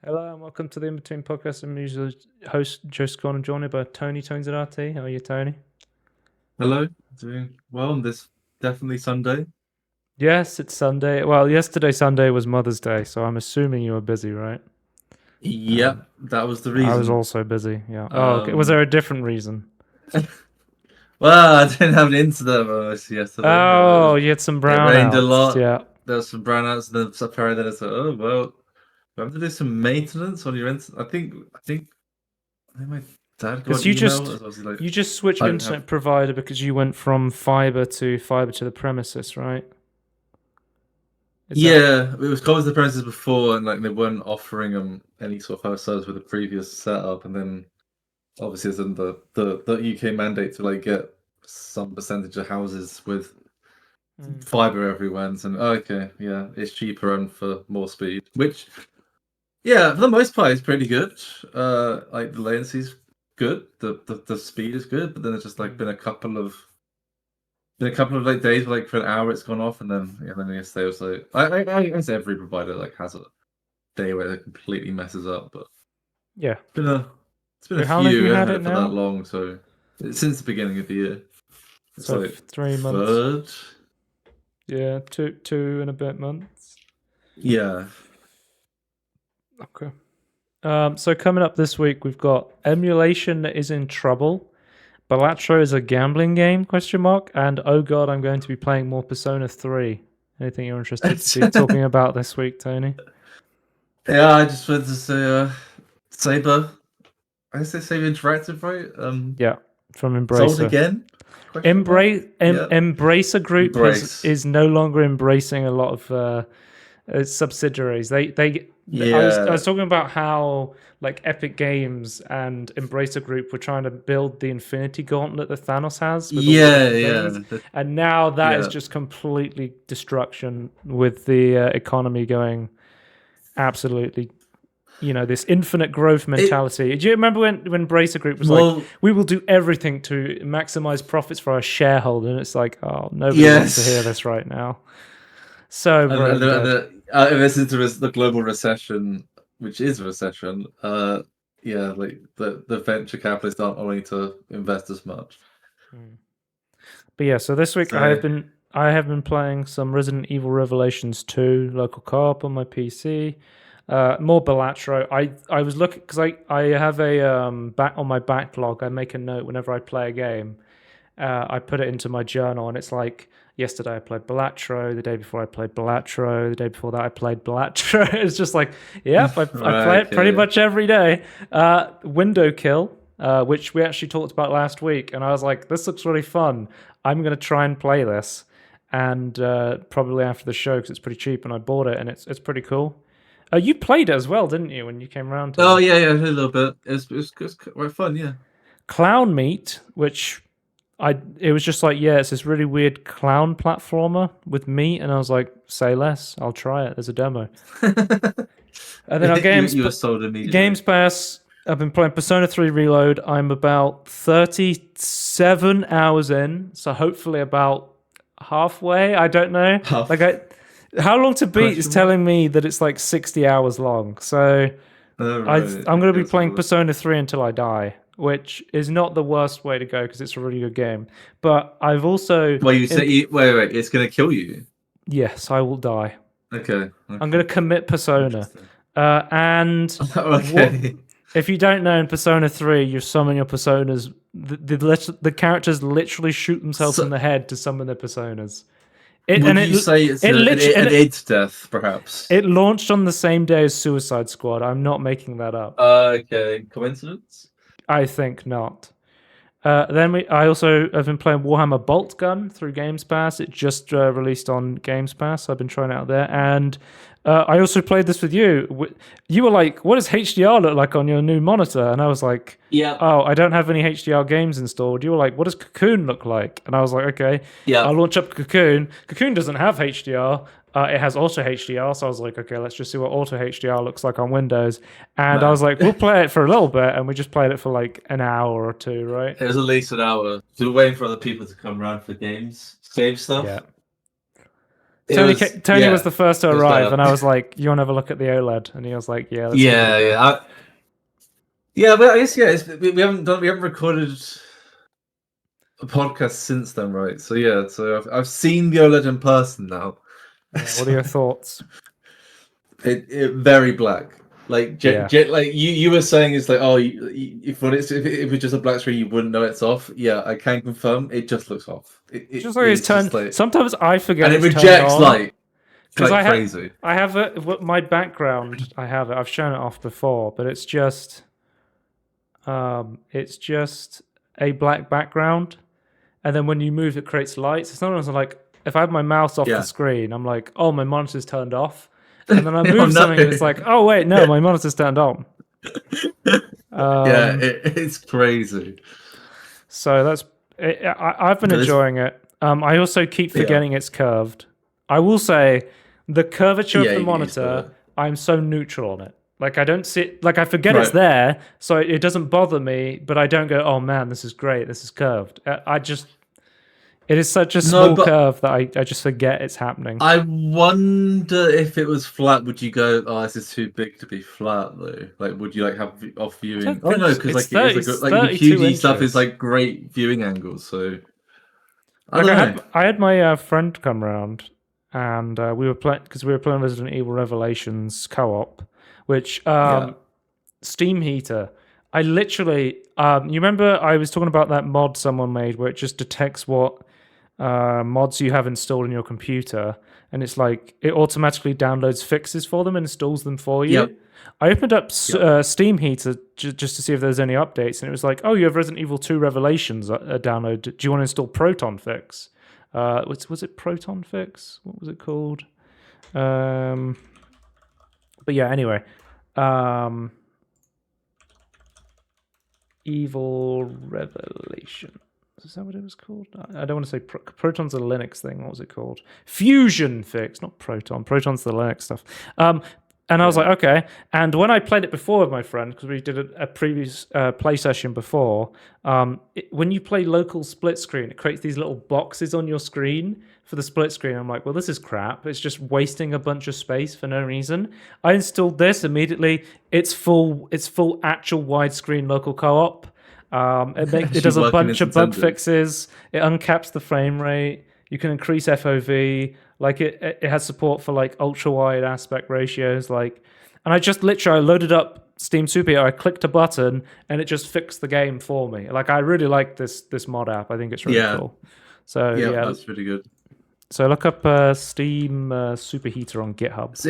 Hello and welcome to the Inbetween Podcast. I'm usually host Joe Scott and joined by Tony Tonzarati. How are you, Tony? Hello, doing well on this definitely Sunday. Yes, it's Sunday. Well, yesterday Sunday was Mother's Day, so I'm assuming you were busy, right? Yep, that was the I was reason. also busy. Yeah. Oh, okay. Was Um, there a different reason? well, I didn't have an incident yesterday. Oh, you had some It rained a brownouts. lot. Yeah. There was some brownouts, and then apparently it's like, oh well, we have to do some maintenance on your internet. I think my dad got Because an email. As I was like, you just switched I don't have. internet provider because you went from fiber to the premises, right? Is that Yeah, it was closed the premises before, and like they weren't offering them any sort of house service with the previous setup, and then obviously it's in the UK mandate to like get some percentage of houses with fiber everywhere, and so, okay, yeah, it's cheaper and for more speed, which yeah, for the most part, it's pretty good. Like the latency's good, the speed is good, but then it's just like been a couple of like days where, like for an hour it's gone off, and then yesterday was like I guess every provider like has a day where it completely messes up, but yeah? it's been a it's been a How long have few. you We haven't had had it it for that now? long, so since the beginning of the year. It's So like 3 months. third. Yeah, two and a bit months. Yeah. Okay. So coming up this week, we've got Emulation is in trouble. Balatro is a gambling game? Question mark. And oh god, I'm going to be playing more Persona 3. Anything you're interested to be talking about this week, Tony? Yeah, I just wanted to say Saber. I say Saber Interactive, right? Yeah, from Sold Embracer. again? Question mark? Yeah. Embracer Group Embrace. is no longer embracing a lot of subsidiaries. I was Yeah. talking about how like Epic Games and Embracer Group were trying to build the Infinity Gauntlet that Thanos has with all the Yeah, different things, and now that is yeah. just completely destruction with the economy going absolutely. This infinite growth mentality. Do you remember when Embracer Group was like, Well, we will do everything to maximize profits for our shareholder? And it's like, oh, nobody wants to hear yes. this right now. So And brain dead. this is the global recession, which is a recession. Yeah, like the venture capitalists aren't willing to invest as much. But yeah, so this week So I have been playing some Resident Evil Revelations 2 local co-op on my PC. More Balatro. I was looking because I have a back on my backlog. I make a note whenever I play a game. I put it into my journal, and it's like yesterday I played Balatro. The day before I played Balatro. The day before that I played Balatro. It's just like, yep, I play it pretty much every day. Window Kill, which we actually talked about last week, and I was like, this looks really fun. I'm going to try and play this, and probably after the show because it's pretty cheap, and I bought it, and it's pretty cool. You played it as well, didn't you, when you came around oh here? yeah, a little bit. It's quite fun, yeah. Clown Meat, which it was just like, yeah, it's this really weird clown platformer with meat, and I was like, say less, I'll try it. There's a demo. And then on you were sold immediately. Games Pass, I've been playing Persona 3 Reload. I'm about 37 hours in, so hopefully about halfway. I don't know. How long to beat is telling me that it's like 60 hours long. So I'm going to be playing Persona 3 until I die, which is not the worst way to go because it's a really good game. But I've also... Well, you say... Wait, it's going to kill you? Yes, I will die. Okay. I'm going to commit Persona. And okay. If you don't know, in Persona 3, you summon your personas. The characters literally shoot themselves in the head to summon their personas. Would you say it's an id death, perhaps? It launched on the same day as Suicide Squad. I'm not making that up. Okay. Coincidence? I think not. I also have been playing Warhammer Bolt Gun through Games Pass. It just released on Games Pass. I've been trying it out there. And I also played this with you. You were like, what does HDR look like on your new monitor? And I was like, yeah. Oh, I don't have any HDR games installed. You were like, what does Cocoon look like? And I was like, okay. Yeah. I'll launch up Cocoon. Cocoon doesn't have HDR. It has Auto HDR, so I was like, okay, let's just see what Auto HDR looks like on Windows. And I was like, we'll play it for a little bit, and we just played it for like an hour or two, right? It was at least an hour. We were waiting for other people to come around for save stuff. Yeah. Tony was the first to arrive, there. and I was like, "You want to have a look at the OLED?" And he was like, "Yeah, Yeah, but I guess we haven't recorded a podcast since then, right? So yeah, so I've seen the OLED in person now. Yeah, what are your thoughts? It very black. Like like you were saying, it's like, oh, if it's just a black screen, you wouldn't know it's off. Yeah, I can confirm it just looks off. Just like it's turned. Like, sometimes I forget, and it rejects light. Because crazy. I have my background. I have it. I've shown it off before, but it's just a black background, and then when you move, it creates lights. It's not like if I have my mouse off the screen, I'm like, oh, my monitor's turned off. And then I move something, and it's like, oh wait, no, my monitor's turned on. It's crazy. So that's it. I've been enjoying it. I also keep forgetting it's curved. I will say, the curvature of the monitor, I'm so neutral on it. Like I don't see, like I forget it's there, so it doesn't bother me. But I don't go, oh man, this is great. This is curved. It is such a small curve that I just forget it's happening. I wonder if it was flat, would you go, oh, this is too big to be flat though? Like, would you like have off viewing? Oh no, because like it is like the QD stuff is like great viewing angles. So I had my friend come around, and we were playing Resident Evil Revelations co-op, which Steam Heater. I literally, you remember I was talking about that mod someone made where it just detects what mods you have installed in your computer, and it's like it automatically downloads fixes for them and installs them for you. Yep. I opened up Steam Heater just to see if there's any updates, and it was like, oh, you have Resident Evil 2 Revelations download. Do you want to install Proton Fix? Was it Proton Fix? What was it called? But yeah, anyway. Evil Revelation. Is that what it was called? I don't want to say Proton's a Linux thing. What was it called? Fusion Fix, not Proton. Proton's the Linux stuff. And I was like, okay. And when I played it before with my friend, because we did a previous play session before, when you play local split screen, it creates these little boxes on your screen for the split screen. I'm like, well, this is crap. It's just wasting a bunch of space for no reason. I installed this immediately. It's full actual widescreen local co-op. It does a bunch of bug fixes. It uncaps the frame rate. You can increase FOV. Like it has support for like ultra wide aspect ratios. Like, and I just literally loaded up Steam Super. I clicked a button and it just fixed the game for me. Like I really like this mod app. I think it's really cool. So yeah, that's pretty good. So look up Steam Superheater on GitHub. So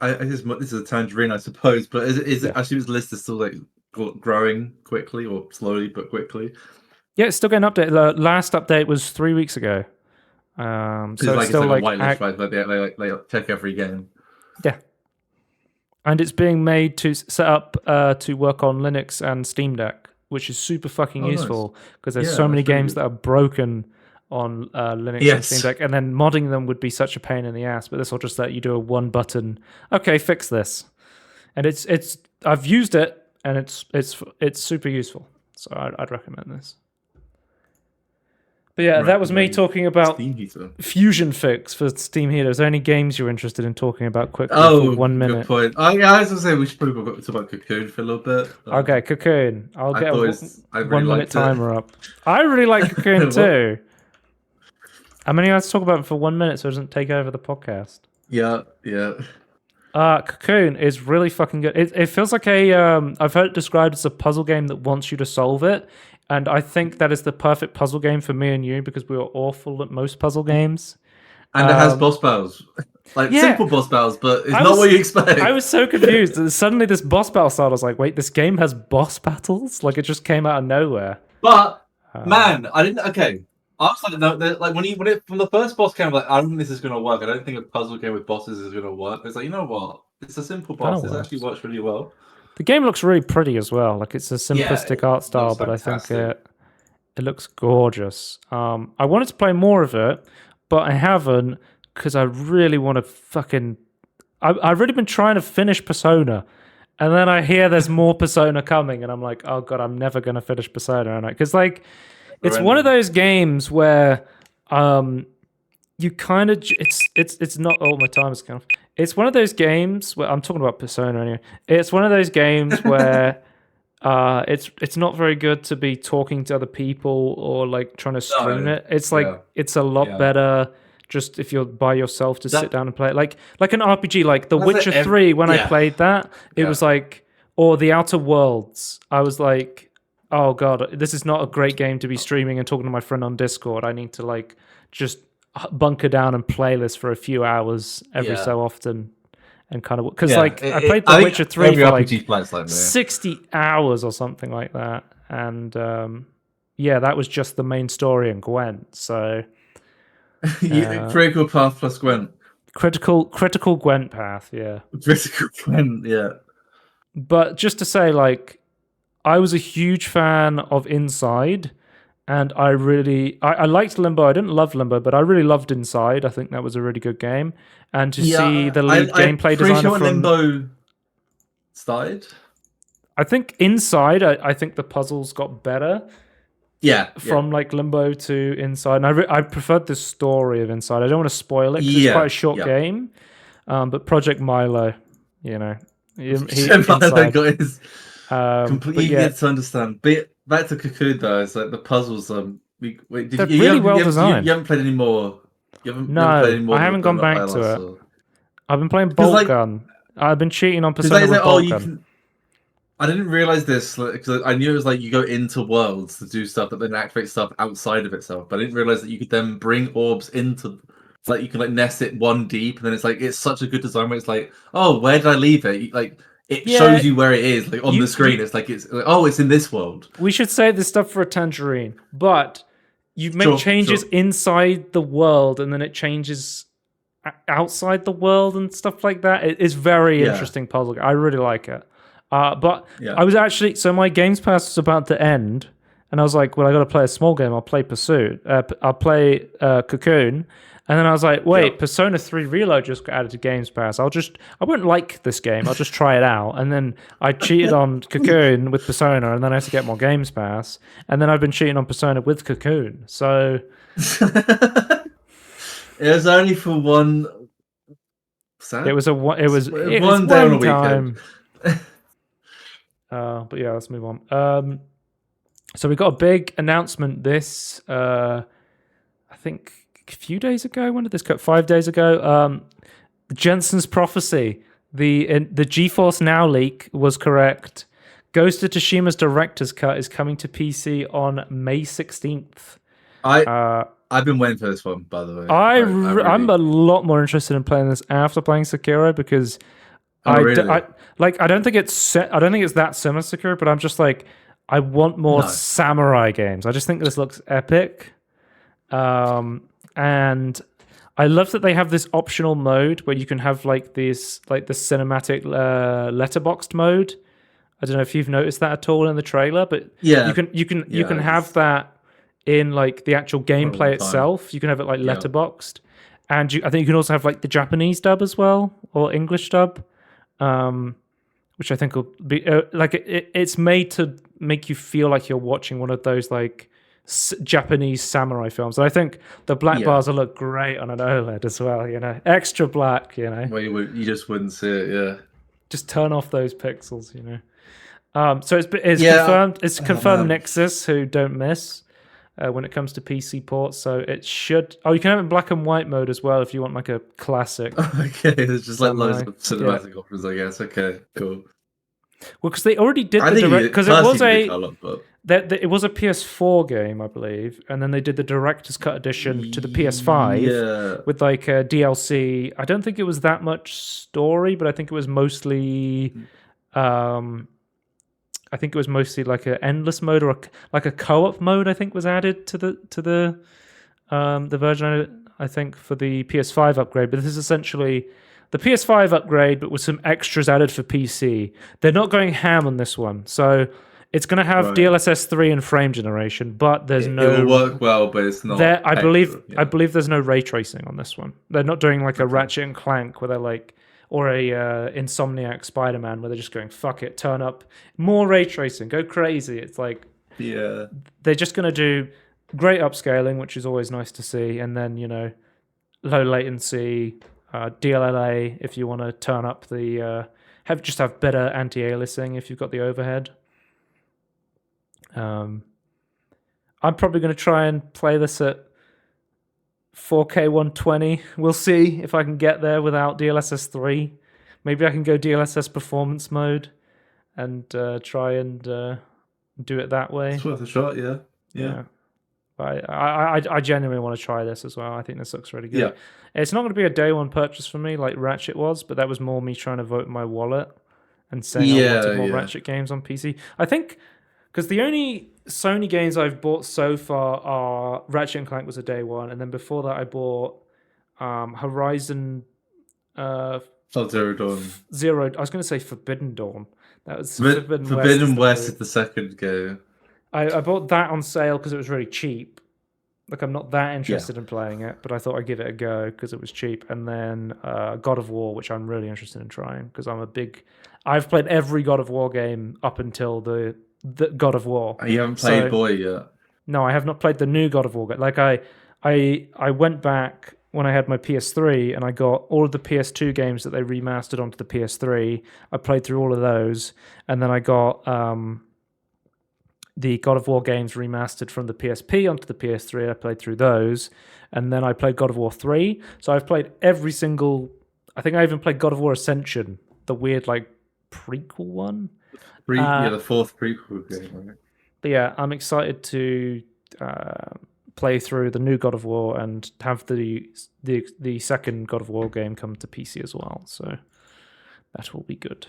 this is a tangerine, I suppose, but is it actually this list is still like growing quickly or slowly but quickly? Yeah, it's still getting updated. The last update was 3 weeks ago. So it's still like a whitelist, right? They check every game. Yeah, and it's being made to set up to work on Linux and Steam Deck, which is super fucking useful because there's so many games that are broken on Linux and Steam Deck, and then modding them would be such a pain in the ass. But this will just let you do a one button. Okay, fix this, and it's I've used it and it's super useful. So I'd recommend this. But yeah, that was me talking about Fusion Fix for Steam Heater. Is there any games you're interested in talking about quickly for 1 minute? Good point. Oh yeah, I was gonna say we should probably talk about Cocoon for a little bit. Okay, Cocoon. I'll get a 1 minute timer up. I really like Cocoon too. How many I to talk about it for 1 minute so it doesn't take over the podcast? Yeah. Cocoon is really fucking good. It feels like I've heard it described as a puzzle game that wants you to solve it. And I think that is the perfect puzzle game for me and you because we are awful at most puzzle games. And it has boss battles. Simple boss battles, but it's not what you expect. I was so confused. Suddenly this boss battle started. I was like, wait, this game has boss battles? Like it just came out of nowhere. But, man, I didn't... Okay. I was like, no, like when the first boss came, I'm like, I don't think this is going to work. I don't think a puzzle game with bosses is going to work. It's like, you know what? It's a simple boss. It actually works really well. The game looks really pretty as well. Like it's a simplistic art style, but I think it looks gorgeous. I wanted to play more of it, but I haven't because I really want to fucking... I've really been trying to finish Persona, and then I hear there's more Persona coming, and I'm like, oh god, I'm never going to finish Persona. Because like, it's one of those games where you kind of it's not all my time is kind of. It's one of those games where I'm talking about Persona anyway. It's one of those games where it's not very good to be talking to other people or like trying to stream No. it. It's Yeah. like it's a lot Yeah. better just if you're by yourself to sit down and play it. Like an RPG, like The That's Witcher like 3. When I yeah. played that, it Yeah. was like, or The Outer Worlds. I was like, oh god, this is not a great game to be streaming and talking to my friend on Discord. I need to like just bunker down and play this for a few hours every Yeah. so often. And kind of because Yeah, like I played The think Witcher 3 every for RPG like plan's like that. 60 hours or something like that, and yeah, that was just the main story and Gwent. So Critical Path plus Gwent. critical Gwent path, yeah. Critical Gwent, yeah. But just to say, like, I was a huge fan of Inside, and I liked Limbo. I didn't love Limbo, but I really loved Inside. I think that was a really good game. And to see the lead gameplay designer sure from Limbo started. I think Inside, I think the puzzles got better. Yeah, From like Limbo to Inside, and I preferred the story of Inside. I don't want to spoil it because it's quite a short game. But Project Milo, you know, he Milo got his completely yeah, to understand. But back to Cocoon though, it's like the puzzles. They're really well designed. You haven't played any more. No, I haven't gone back to it. I've been playing Bolt Gun. I've been cheating on Persona with Bolt Gun. I didn't realize this because I knew it was like you go into worlds to do stuff that then activates stuff outside of itself. But I didn't realize that you could then bring orbs into, like you can like nest it one deep, and then it's like it's such a good design where it's like, oh, where did I leave it? Like it shows you where it is, like on the screen. It's like it's in this world. We should save this stuff for a tangerine, but you make changes inside the world, and then it changes outside the world and stuff like that. It's very interesting puzzle. I really like it. But I was actually, so my Games Pass was about to end, and I was like, well, I got to play a small game. I'll play Pursuit. I'll play Cocoon. And then I was like, wait, Persona 3 Reload just got added to Games Pass. I wouldn't like this game. I'll just try it out. And then I cheated on Cocoon with Persona, and then I had to get more Games Pass. And then I've been cheating on Persona with Cocoon. So it was only for one. It was one day on a weekend. But yeah, let's move on. So we got a big announcement this, I think a few days ago. When did this come? 5 days ago. Jensen's prophecy, the GeForce Now leak was correct. Ghost of Tsushima's director's cut is coming to PC on May 16th. I've been waiting for this one, by the way. I'm a lot more interested in playing this after playing Sekiro because I don't think it's that similar to Sekiro, but I'm just like, I want more samurai games. I just think this looks epic. And I love that they have this optional mode where you can have like this, like the cinematic letterboxed mode. I don't know if you've noticed that at all in the trailer, but you can have that in like the actual gameplay itself. You can have it like letterboxed, and I think you can also have like the Japanese dub as well, or English dub. Which I think will be like it's made to make you feel like you're watching one of those like Japanese samurai films. And I think the black bars will look great on an OLED as well. You know, extra black. You know, well, you just wouldn't see it. Yeah, just turn off those pixels. You know, so it's confirmed. It's confirmed Nexus, who don't miss when it comes to PC ports. So it should. Oh, you can have it in black and white mode as well if you want like a classic. Okay, there's just like loads of cinematic options, I guess. Okay, cool. Well, because they already did the direct, because it was it was a PS4 game, I believe, and then they did the director's cut edition to the PS5 with like a DLC. I don't think it was that much story, but I think it was mostly. I think it was mostly like an endless mode or like a co-op mode. I think was added to the version. I think for the PS5 upgrade, but this is essentially the PS5 upgrade, but with some extras added for PC. They're not going ham on this one, so it's going to have DLSS 3 and frame generation, but there's no. It will work well, but it's not. I believe there's no ray tracing on this one. They're not doing like a Ratchet and Clank where they're like. Or a Insomniac Spider-Man where they're just going, fuck it, turn up more ray tracing, go crazy. It's like, they're just going to do great upscaling, which is always nice to see. And then, you know, low latency, DLLA if you want to turn up the have better anti-aliasing if you've got the overhead. I'm probably going to try and play this at 4K 120. We'll see if I can get there without DLSS 3. Maybe I can go DLSS performance mode and try and do it that way. It's worth a shot, yeah. I genuinely want to try this as well. I think this looks really good. Yeah. It's not going to be a day one purchase for me like Ratchet was, but that was more me trying to vote my wallet and saying I wanted more Ratchet games on PC. I think because the only Sony games I've bought so far are Ratchet & Clank was a day one, and then before that I bought Horizon Zero Dawn. I was going to say Forbidden Dawn. That was Forbidden West is the second game. I bought that on sale because it was really cheap. Like, I'm not that interested in playing it, but I thought I'd give it a go because it was cheap. And then God of War, which I'm really interested in trying because I've played every God of War game up until the God of War. You haven't played Boy yet? No, I have not played the new God of War game. Like, I went back when I had my PS3 and I got all of the PS2 games that they remastered onto the PS3. I played through all of those, and then I got the God of War games remastered from the PSP onto the PS3. I played through those, and then I played God of War 3. So I've played every single... I think I even played God of War Ascension, the weird, like, prequel one. The fourth prequel game, right? But yeah, I'm excited to play through the new God of War and have the second God of War game come to PC as well. So that will be good.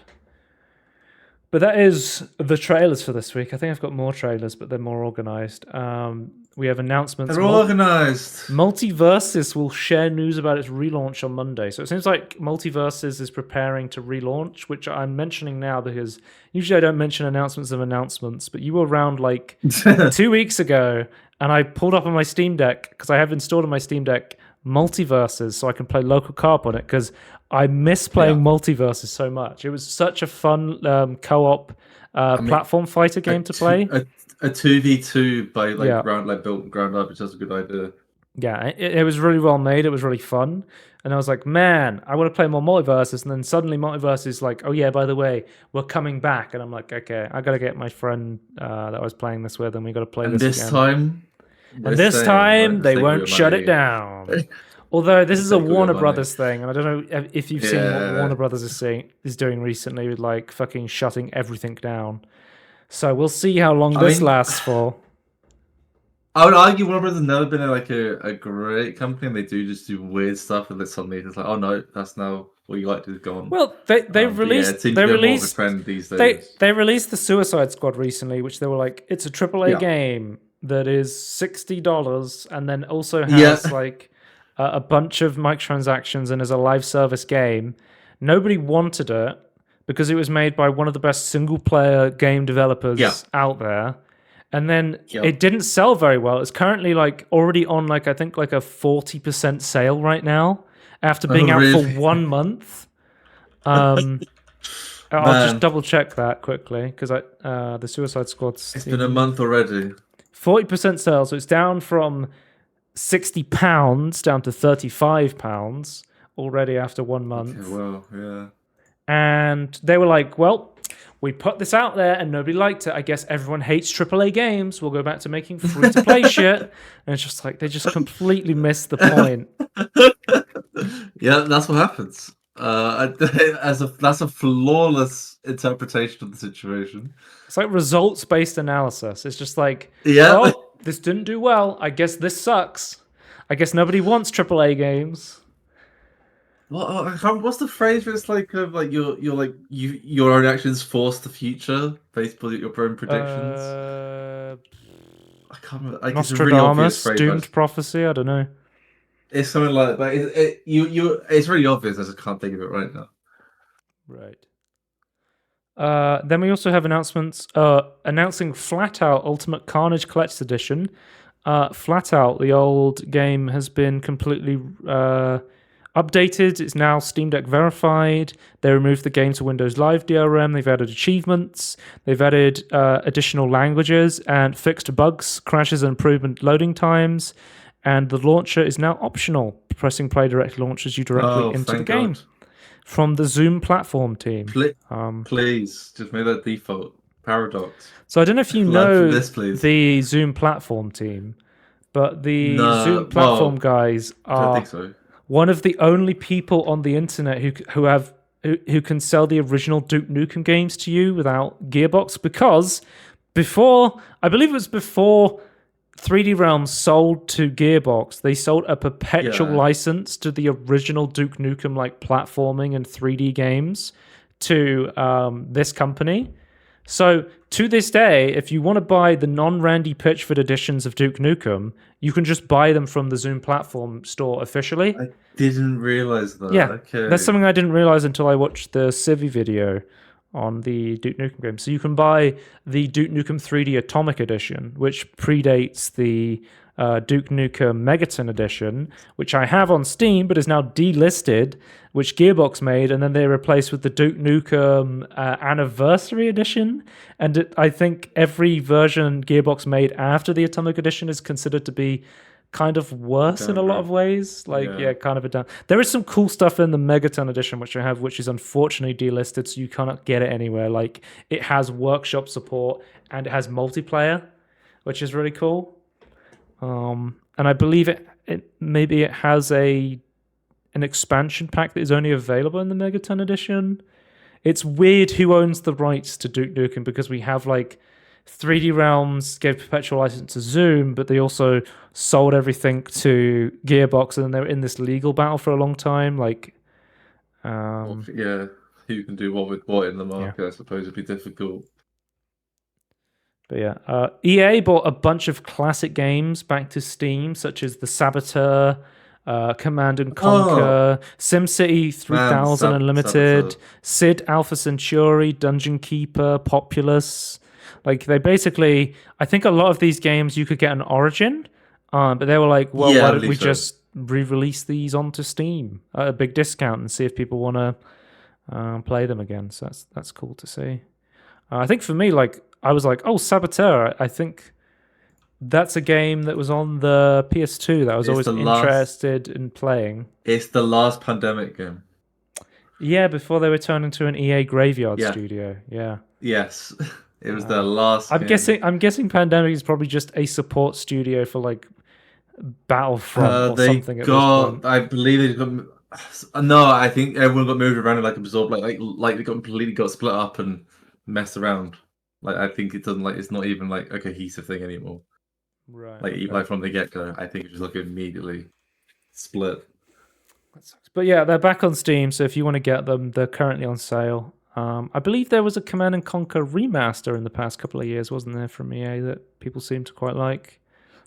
But that is the trailers for this week. I think I've got more trailers, but they're more organized. We have announcements. They're organized. Multiverses will share news about its relaunch on Monday. So it seems like Multiverses is preparing to relaunch, which I'm mentioning now because usually I don't mention announcements, but you were around like 2 weeks ago, and I pulled up on my Steam Deck because I have installed on my Steam Deck Multiverses so I can play local co-op on it because I miss playing Multiverses so much. It was such a fun co-op platform fighter game to play. A 2v2 by built ground up, which is a good idea. Yeah, it was really well made. It was really fun. And I was like, man, I want to play more Multiverses. And then suddenly Multiverses is like, oh yeah, by the way, we're coming back. And I'm like, okay, I got to get my friend that I was playing this with, and we got to play this again. And this time, they won't shut it down. Although this is a Warner Brothers thing, and I don't know if you've seen what Warner Brothers is doing recently with like fucking shutting everything down. So we'll see how long this lasts for. I would argue Warner Brothers has never been a great company, and they just do weird stuff, and then suddenly it's like, oh no, that's now what you like to go on. Well, they released more of a trend these days. They released the Suicide Squad recently, which they were like, it's a AAA game that is $60, and then also has like a bunch of microtransactions and is a live service game. Nobody wanted it because it was made by one of the best single-player game developers out there. And then it didn't sell very well. It's currently like already on like I think like a 40% sale right now after being out for 1 month. I'll just double check that quickly because the Suicide Squad's it's been a month already. 40% sale, so it's down from £60 down to £35 already after 1 month. Okay, well, yeah. And they were like, well, we put this out there and nobody liked it. I guess everyone hates AAA games. We'll go back to making free-to-play shit. And it's just like, they just completely missed the point. Yeah, that's what happens. That's a flawless interpretation of the situation. It's like results-based analysis. It's just like, oh, this didn't do well. I guess this sucks. I guess nobody wants AAA games. What's the phrase where it's like your own actions force the future based on your own predictions? I can't remember. Like, Nostradamus, really doomed prophecy. I don't know. It's something like that, but it's really obvious. I just can't think of it right now. Right. Then we also have announcements announcing Flat Out Ultimate Carnage Collector's Edition. Flat Out, the old game, has been completely updated. It's now Steam Deck verified. They removed the game to Windows Live DRM. They've added achievements. They've added additional languages and fixed bugs, crashes, and improvement loading times. And the launcher is now optional. pressing play directly launches you directly Oh, into the thank game God. from the Zoom platform team. Please, just make that default. Paradox. So I don't know if you Learn from know this, please. the Zoom platform team, but the Zoom No, platform well, guys I don't think are so. one of the only people on the internet who can sell the original Duke Nukem games to you without Gearbox, because I believe it was before 3D Realms sold to Gearbox, they sold a perpetual Yeah. license to the original Duke Nukem like platforming and 3D games to this company. So to this day, if you want to buy the non-Randy Pitchford editions of Duke Nukem, you can just buy them from the Zoom platform store officially. I didn't realize that. Yeah, Okay. that's something I didn't realize until I watched the Civi video on the Duke Nukem game. So you can buy the Duke Nukem 3D Atomic Edition, which predates the Duke Nukem Megaton Edition, which I have on Steam, but is now delisted, which Gearbox made, and then they replaced with the Duke Nukem Anniversary Edition. And I think every version Gearbox made after the Atomic Edition is considered to be kind of worse in a lot of ways. Yeah, kind of a down. There is some cool stuff in the Megaton edition, which I have, which is unfortunately delisted, so you cannot get it anywhere. Like, it has workshop support and it has multiplayer, which is really cool. And I believe it maybe it has an expansion pack that is only available in the Megaton edition. It's weird who owns the rights to Duke Nukem, because we have like 3D Realms gave perpetual license to Zoom, but they also sold everything to Gearbox, and they were in this legal battle for a long time. Like, yeah, who can do what with what in the market? I suppose would be difficult. But yeah, EA bought a bunch of classic games back to Steam, such as The Saboteur, Command and Conquer, SimCity 3000 Unlimited, Saboteur. Sid Alpha Centauri, Dungeon Keeper, Populous. Like, they basically, I think a lot of these games you could get an Origin, but they were like, well, why don't we just re-release these onto Steam at a big discount and see if people want to play them again. So that's cool to see. I think for me, like, I was like, oh, Saboteur, I think that's a game that was on the PS2 that I was always interested in playing. It's the last pandemic game. Yeah, before they were turned into an EA graveyard studio. Yeah. Yes. It was their last I'm guessing Pandemic is probably just a support studio for like Battlefront or something at this point. I believe they got. No, I think everyone got moved around and like absorbed, like they completely got split up and messed around. Like, I think it doesn't, like, it's not even like a cohesive thing anymore. Right. Like, even like from the get go, I think it was like immediately split. But yeah, they're back on Steam, so if you want to get them, they're currently on sale. I believe there was a Command and Conquer remaster in the past couple of years, wasn't there, from EA that people seem to quite like?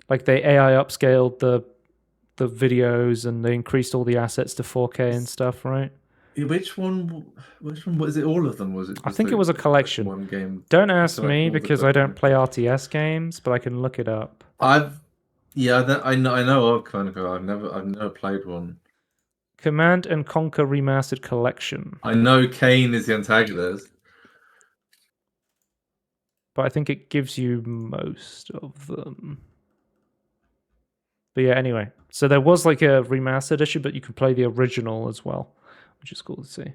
Like, they AI upscaled the videos and they increased all the assets to 4K and stuff, right? Which one was it? All of them? Was it? I think it was a collection. One game. Don't ask me because I don't play RTS games, but I can look it up. I know of Command and Conquer. I've never played one. Command and Conquer Remastered Collection. I know Kane is the antagonist, but I think it gives you most of them. But yeah, anyway. So there was like a remastered edition, but you can play the original as well, which is cool to see.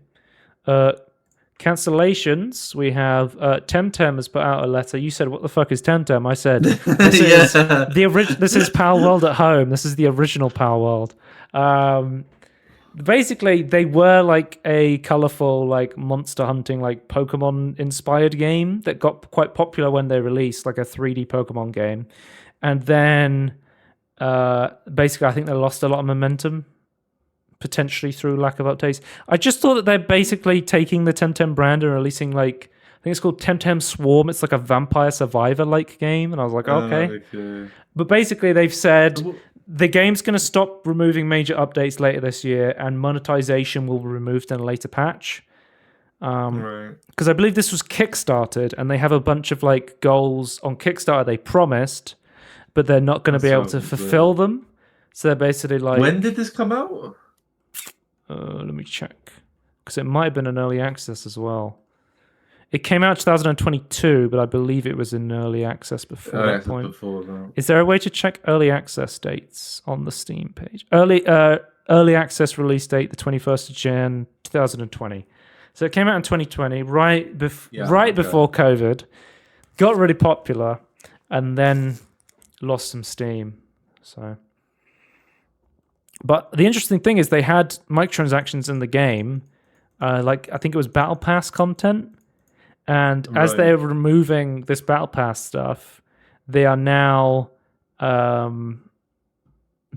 Cancellations. We have Temtem has put out a letter. You said, "What the fuck is Temtem?" I said, "This is Power World at home. This is the original Power World." Basically, they were like a colorful, like monster hunting, like Pokemon inspired game that got quite popular when they released, like a 3D Pokemon game, and then basically, I think they lost a lot of momentum, potentially through lack of updates. I just thought that they're basically taking the Temtem brand and releasing, like, I think it's called Temtem Swarm. It's like a vampire survivor-like game, and I was like, okay. But basically, they've said the game's going to stop removing major updates later this year, and monetization will be removed in a later patch. Because I believe this was kickstarted, and they have a bunch of like goals on Kickstarter they promised, but they're not going to be able to fulfill them. So they're basically like, when did this come out? Let me check, because it might have been an early access as well. It came out 2022, but I believe it was in early access before that point. Is there a way to check early access dates on the Steam page? early access release date, the 21st of Jan 2020. So it came out in 2020, right before COVID, got really popular, and then lost some steam. So, but the interesting thing is they had microtransactions in the game, like I think it was Battle Pass content, and as they're removing this Battle Pass stuff, they are now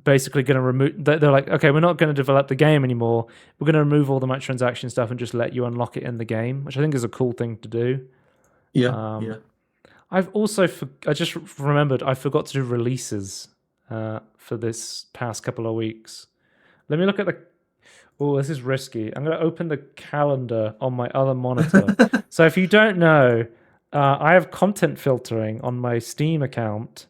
basically going to remove. They're like, okay, we're not going to develop the game anymore. We're going to remove all the microtransaction stuff and just let you unlock it in the game, which I think is a cool thing to do. Yeah. I've also I just remembered I forgot to do releases for this past couple of weeks. Let me look at the. Oh, this is risky. I'm going to open the calendar on my other monitor. So if you don't know, I have content filtering on my Steam account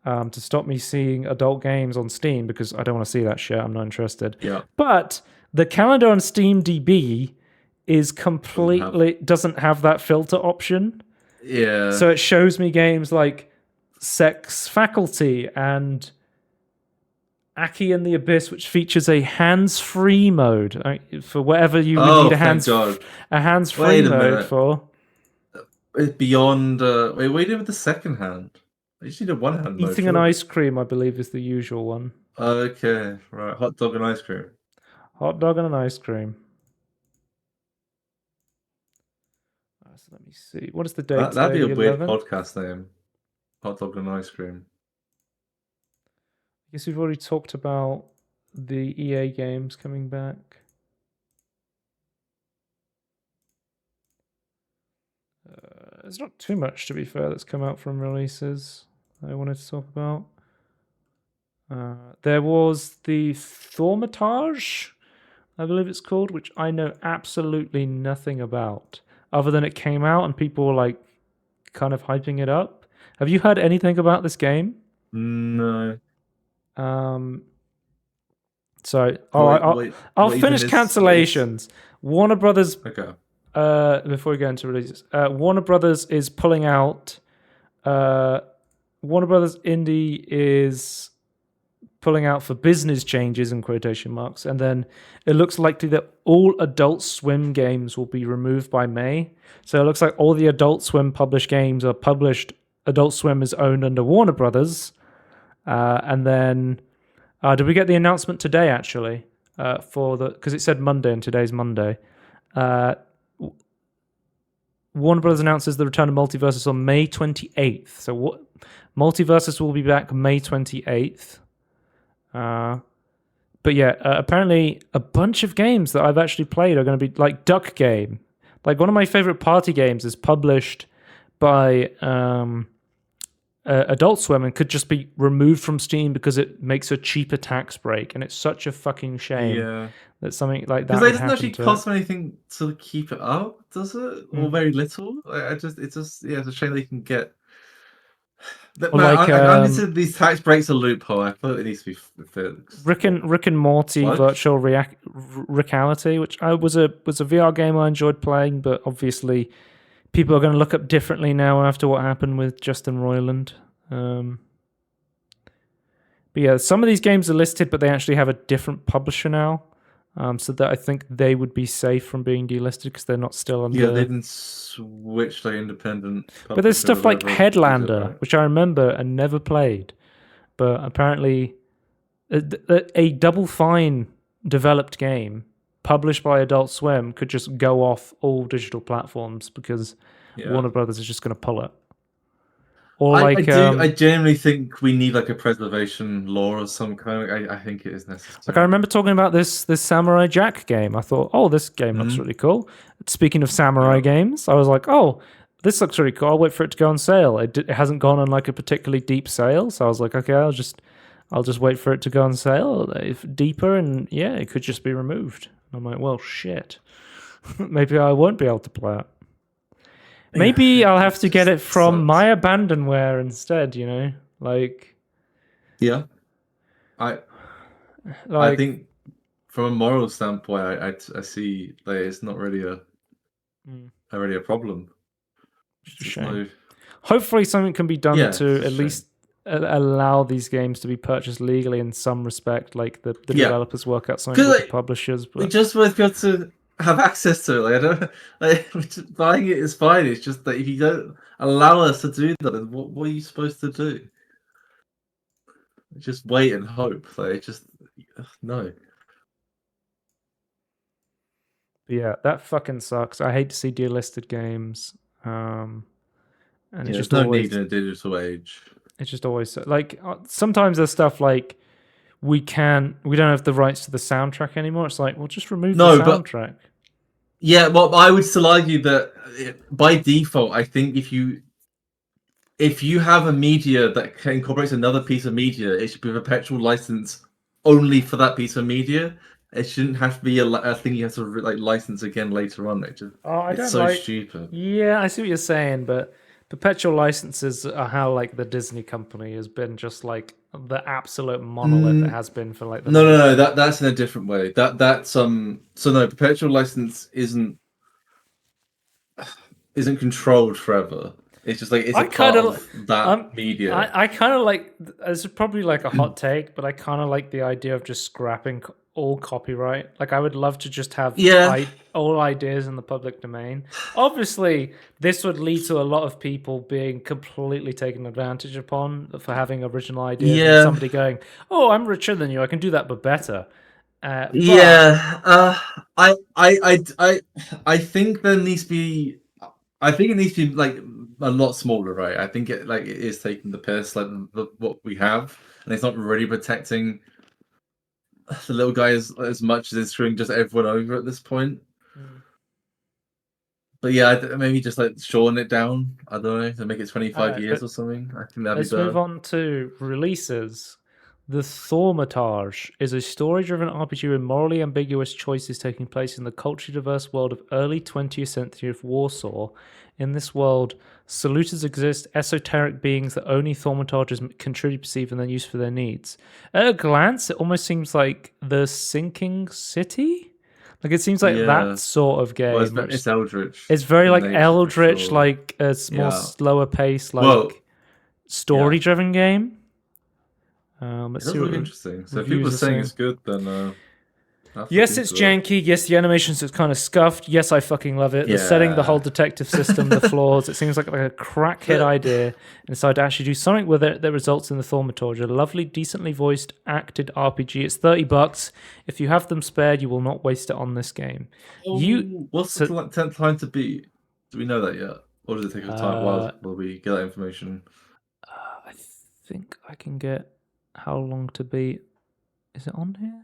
to stop me seeing adult games on Steam because I don't want to see that shit. I'm not interested. Yeah. But the calendar on SteamDB is completely doesn't have that filter option. Yeah. So it shows me games like Sex Faculty and Aki and the Abyss, which features a hands-free mode for whatever you need a hands-free mode for. It's beyond. Wait, what do you do with the second hand? I usually do one hand mode. Eating an ice cream, I believe, is the usual one. Okay, right. Hot dog and ice cream. Hot dog and an ice cream. So let me see. What is the date? That'd be a weird podcast name. Hot dog and ice cream. I guess we've already talked about the EA games coming back. There's not too much, to be fair, that's come out from releases I wanted to talk about. There was the Thaumatage, I believe it's called, which I know absolutely nothing about, other than it came out and people were like kind of hyping it up. Have you heard anything about this game? No. So I'll finish Cancellations. Warner Brothers. Okay. Before we go into releases, Warner Brothers is pulling out. Warner Brothers Indie is pulling out for business changes in quotation marks, and then it looks likely that all Adult Swim games will be removed by May. So it looks like all the Adult Swim published games are published. Adult Swim is owned under Warner Brothers, and then did we get the announcement today actually because it said Monday and today's Monday. Warner Brothers announces the return of Multiversus on May 28th. So Multiversus will be back May 28th. But yeah, apparently a bunch of games that I've actually played are going to be like Duck Game. Like one of my favorite party games is published by Adult Swim and could just be removed from Steam because it makes a cheaper tax break, and it's such a fucking shame that something like that. Because it doesn't actually cost anything to keep it up, does it? Or very little. It's a shame they can get. I consider these tax breaks a loophole. I thought it needs to be fixed. Rick and Morty Virtual Reality, which was a VR game I enjoyed playing, but obviously people are going to look up differently now after what happened with Justin Roiland. But yeah, some of these games are listed, but they actually have a different publisher now. So that I think they would be safe from being delisted because they're not still under. Yeah, they didn't switch to independent. But there's stuff like Headlander, which I remember and never played. But apparently, a Double Fine developed game published by Adult Swim could just go off all digital platforms because Warner Brothers is just going to pull it. Or I genuinely think we need like a preservation law or some kind. I think it is necessary. Like I remember talking about this Samurai Jack game. I thought, oh, this game looks really cool. Speaking of samurai games, I was like, oh, this looks really cool. I'll wait for it to go on sale. It hasn't gone on like a particularly deep sale, so I was like, okay, I'll just wait for it to go on sale. If deeper, and it could just be removed. I'm like, well, shit. Maybe I won't be able to play it. Maybe I'll have to get it from my abandonware instead, like. Yeah, I think from a moral standpoint, I see like it's not really a problem. It's a shame. Hopefully, something can be done to at least allow these games to be purchased legally in some respect. Like the Yeah, developers work out something because with the like publishers, we but just want to be able to have access to it. Like I don't like buying it is fine. It's just that if you don't allow us to do that, then what are you supposed to do? Just wait and hope. Like just no. yeah, that fucking sucks. I hate to see delisted games. And Yeah, it's there's just no always need in a digital age. it's just always like sometimes there's stuff like we don't have the rights to the soundtrack anymore. It's like, well, just remove the No, but soundtrack. yeah, well, I would still argue that by default, I think if you have a media that incorporates another piece of media, it should be a perpetual license only for that piece of media. It shouldn't have to be a thing you have to like license again later on. I It's don't so like. stupid. Yeah, I see what you're saying, but perpetual licenses are how like the Disney company has been just like the absolute monolith it has been for like the No, no, longest no. time. That's in a different way. That's So no, perpetual license isn't controlled forever. It's just like it's I a part kind of, of that media. I kind of like. This is probably like a hot take, but I kind of like the idea of just scrapping all copyright. Like, I would love to just have Yeah, all ideas in the public domain. Obviously, this would lead to a lot of people being completely taken advantage upon for having original ideas, and yeah, somebody going, "Oh, I'm richer than you. I can do that, but better." But yeah. I think there needs to be. I think it needs to be like a lot smaller, right? I think it is taking the piss, like what we have, and it's not really protecting the little guy as much as it's screwing just everyone over at this point. But yeah, maybe just like shorten it down. I don't know, to make it 25 alright, years or something. I think that'd be let's move better. on to releases. The Thaumaturge is a story-driven RPG with morally ambiguous choices taking place in the culturally diverse world of early 20th century of Warsaw. In this world, saluters exist, esoteric beings that only Thaumaturges can truly perceive and then use for their needs. At a glance, it almost seems like The Sinking City? Like, it seems like Yeah. that sort of Well, game. it's Eldritch It's very in like nature for Eldritch, sure. like a more Yeah. slower pace, Well, like story-driven game. it Let's does see look what interesting. So if people reviews are are saying saying. it's good, then I'll look Yes, it's into it. janky. Yes, the animations are kind of scuffed. Yes, I fucking love it. The setting, the whole Yeah. detective system, the flaws. It seems like a crackhead idea, and decided to actually do something with it that results in the Thaumaturge, a lovely, decently voiced, acted RPG. It's $30. If you have them spared, you will not waste it on this game. What's so- the time to beat? Do we know that yet? Or does it take a time? While will we get that information? I think I can get how long to beat. Is it on here?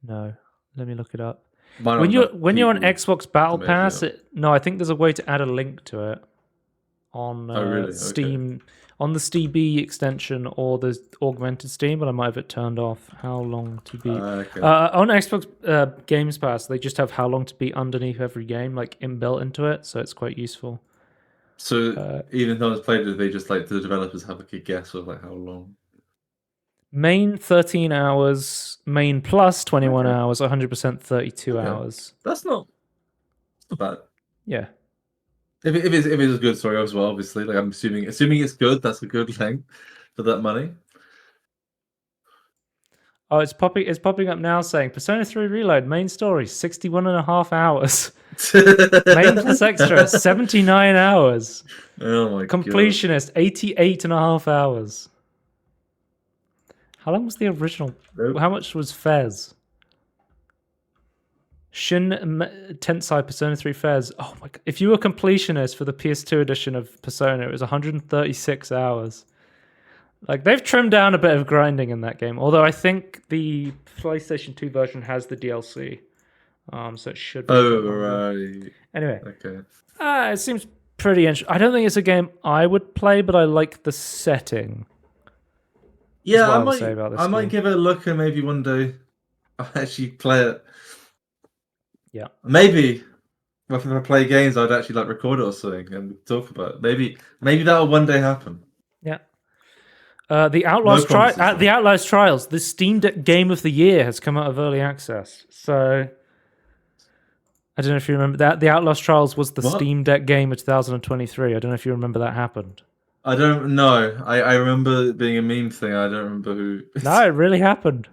No. Let me look it up. Might not When enough you're on people Xbox Battle to make Pass, it. no, I think there's a way to add a link to it on Oh, really? Okay. Steam, on the SteamB extension or the augmented Steam, but I might have it turned off. How long to beat? Okay. On Xbox Games Pass, they just have how long to beat underneath every game, like inbuilt into it, so it's quite useful. So even though it's played it, they just like the developers have a guess of like how long. Main 13 hours, main plus 21 Okay. hours, 100% 32 hours. That's not bad. Yeah. If it is a good story as well, obviously. Like I'm assuming it's good, that's a good thing for that money. Oh, it's popping up now saying Persona 3 Reload, main story, 61.5 hours. Main plus extra, 79 hours. Oh my god. Completionist, 88.5 hours. How long was the original? Nope. How much was Fez? Shin Tensei Persona 3 Fez. Oh my god. If you were completionist for the PS2 edition of Persona, it was 136 hours. Like, they've trimmed down a bit of grinding in that game. Although I think the PlayStation 2 version has the DLC. So it should be. Oh, right. Anyway. Okay. It seems pretty interesting. I don't think it's a game I would play, but I like the setting. Yeah, I might give it a look and maybe one day I'll actually play it. Yeah. Maybe if I play games, I'd actually like record it or something and talk about it. Maybe that'll one day happen. Yeah. The Outlaws Trials, the Steam Deck Game of the Year, has come out of early access. So I don't know if you remember that. The Outlaws Trials was the Steam Deck game of 2023. I don't know if you remember that happened. I don't know. I remember it being a meme thing. I don't remember who. No, it really happened.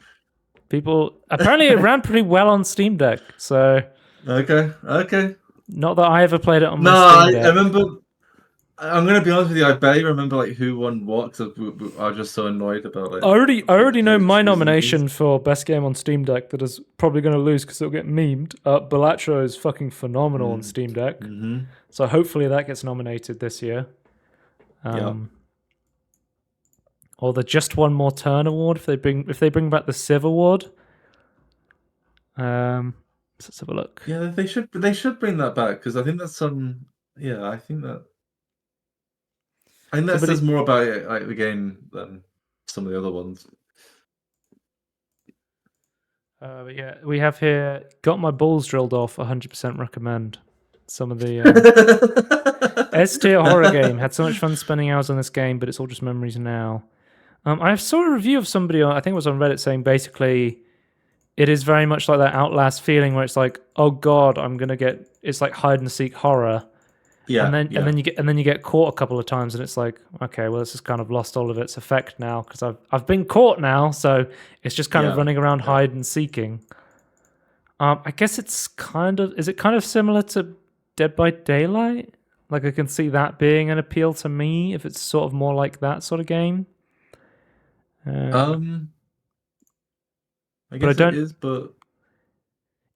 People apparently it ran pretty well on Steam Deck. So Okay. not that I ever played it on No, my Steam I Deck. remember. I'm gonna be honest with you. I barely remember like who won what because I was just so annoyed about like. I already know my choosing these. nomination for best game on Steam Deck that is probably going to lose because it'll get memed. Balatro is fucking phenomenal on Steam Deck, so hopefully that gets nominated this year. Or the Just One More Turn award if they bring back the Civ award. Let's have a look. Yeah, they should bring that back because I think that's some. Yeah, I think that says more about it, like the game than some of the other ones. But yeah, we have here got my balls drilled off. 100% recommend. Some of the S tier horror game. Had so much fun spending hours on this game, but it's all just memories now. I saw a review of somebody I think it was on Reddit saying basically it is very much like that Outlast feeling where it's like, oh god, I'm gonna get. It's like hide and seek horror. Yeah, and then you get caught a couple of times, and it's like, okay, well, this has kind of lost all of its effect now because I've been caught now, so it's just kind of running around hide and seeking. I guess is it kind of similar to Dead by Daylight? Like I can see that being an appeal to me if it's sort of more like that sort of game. I guess it is, but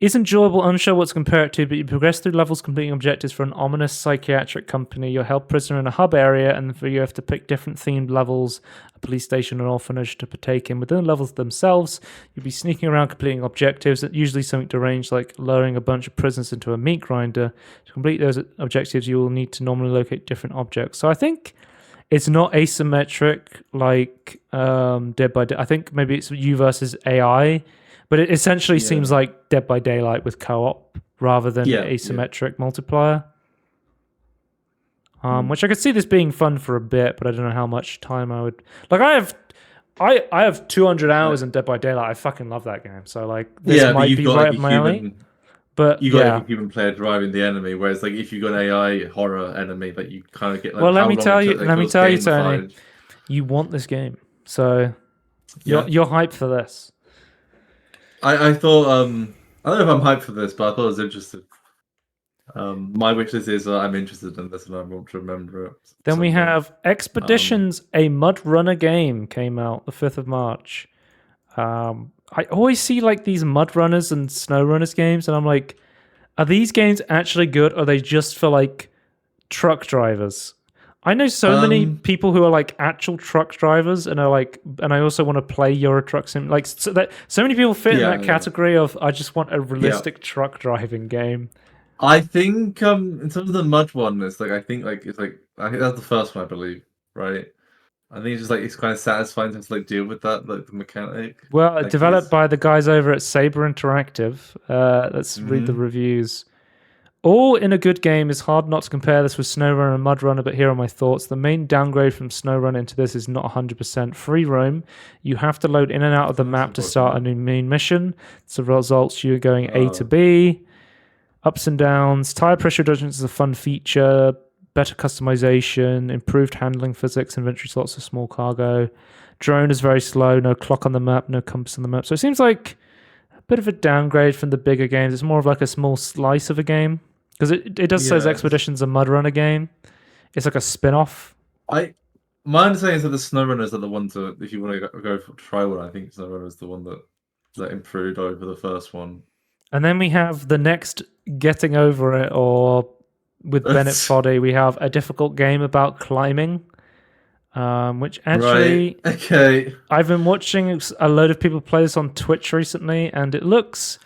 it's enjoyable, unsure what to compare it to, but you progress through levels completing objectives for an ominous psychiatric company. You're held prisoner in a hub area, and you have to pick different themed levels, a police station, an orphanage to partake in. Within the levels themselves, you'll be sneaking around completing objectives, usually something deranged like lowering a bunch of prisoners into a meat grinder. To complete those objectives, you will need to normally locate different objects. So I think it's not asymmetric like Dead by Daylight. I think maybe it's you versus AI. But it essentially seems like Dead by Daylight with co-op rather than asymmetric multiplayer. Which I could see this being fun for a bit, but I don't know how much time I would. Like I have 200 hours in Dead by Daylight. I fucking love that game. So like this might be right up my alley. But you got a human player driving the enemy, whereas like if you got an AI horror enemy, that you kind of get. Like, well, let me tell you, Tony, you want this game, so you're hyped for this. I thought I don't know if I'm hyped for this, but I thought it was interesting. My wish list is I'm interested in this and I want to remember it. Then we have Expeditions, a Mud Runner game came out the 5th of March. I always see like these Mud Runners and Snow Runners games, and I'm like, are these games actually good, or are they just for like truck drivers? I know so many people who are like actual truck drivers and are like, and I also want to play Euro Truck Sim. Like, so many people fit in that category of I just want a realistic truck driving game. I think in terms of the mud one, I think that's the first one, I believe, right? I think it's just like it's kind of satisfying to like deal with that, like the mechanic. Well, developed by the guys over at Saber Interactive. Let's read the reviews. All in a good game. Is hard not to compare this with SnowRunner and Mud Runner, but here are my thoughts. The main downgrade from SnowRunner into this is not 100% free roam. You have to load in and out of the map to start a new main mission. So results you going A to B. Ups and downs. Tire pressure reductions is a fun feature. Better customization. Improved handling physics. Inventory slots for small cargo. Drone is very slow. No clock on the map. No compass on the map. So it seems like a bit of a downgrade from the bigger games. It's more of like a small slice of a game. Because it does says Expeditions a Mud Runner game. It's like a spin-off. My understanding is that the SnowRunners are the ones that, if you want to go for try one, I think SnowRunner is the one that improved over the first one. And then we have the next Getting Over It, or with Bennett Foddy, we have a difficult game about climbing. Which actually, I've been watching a load of people play this on Twitch recently, and it looks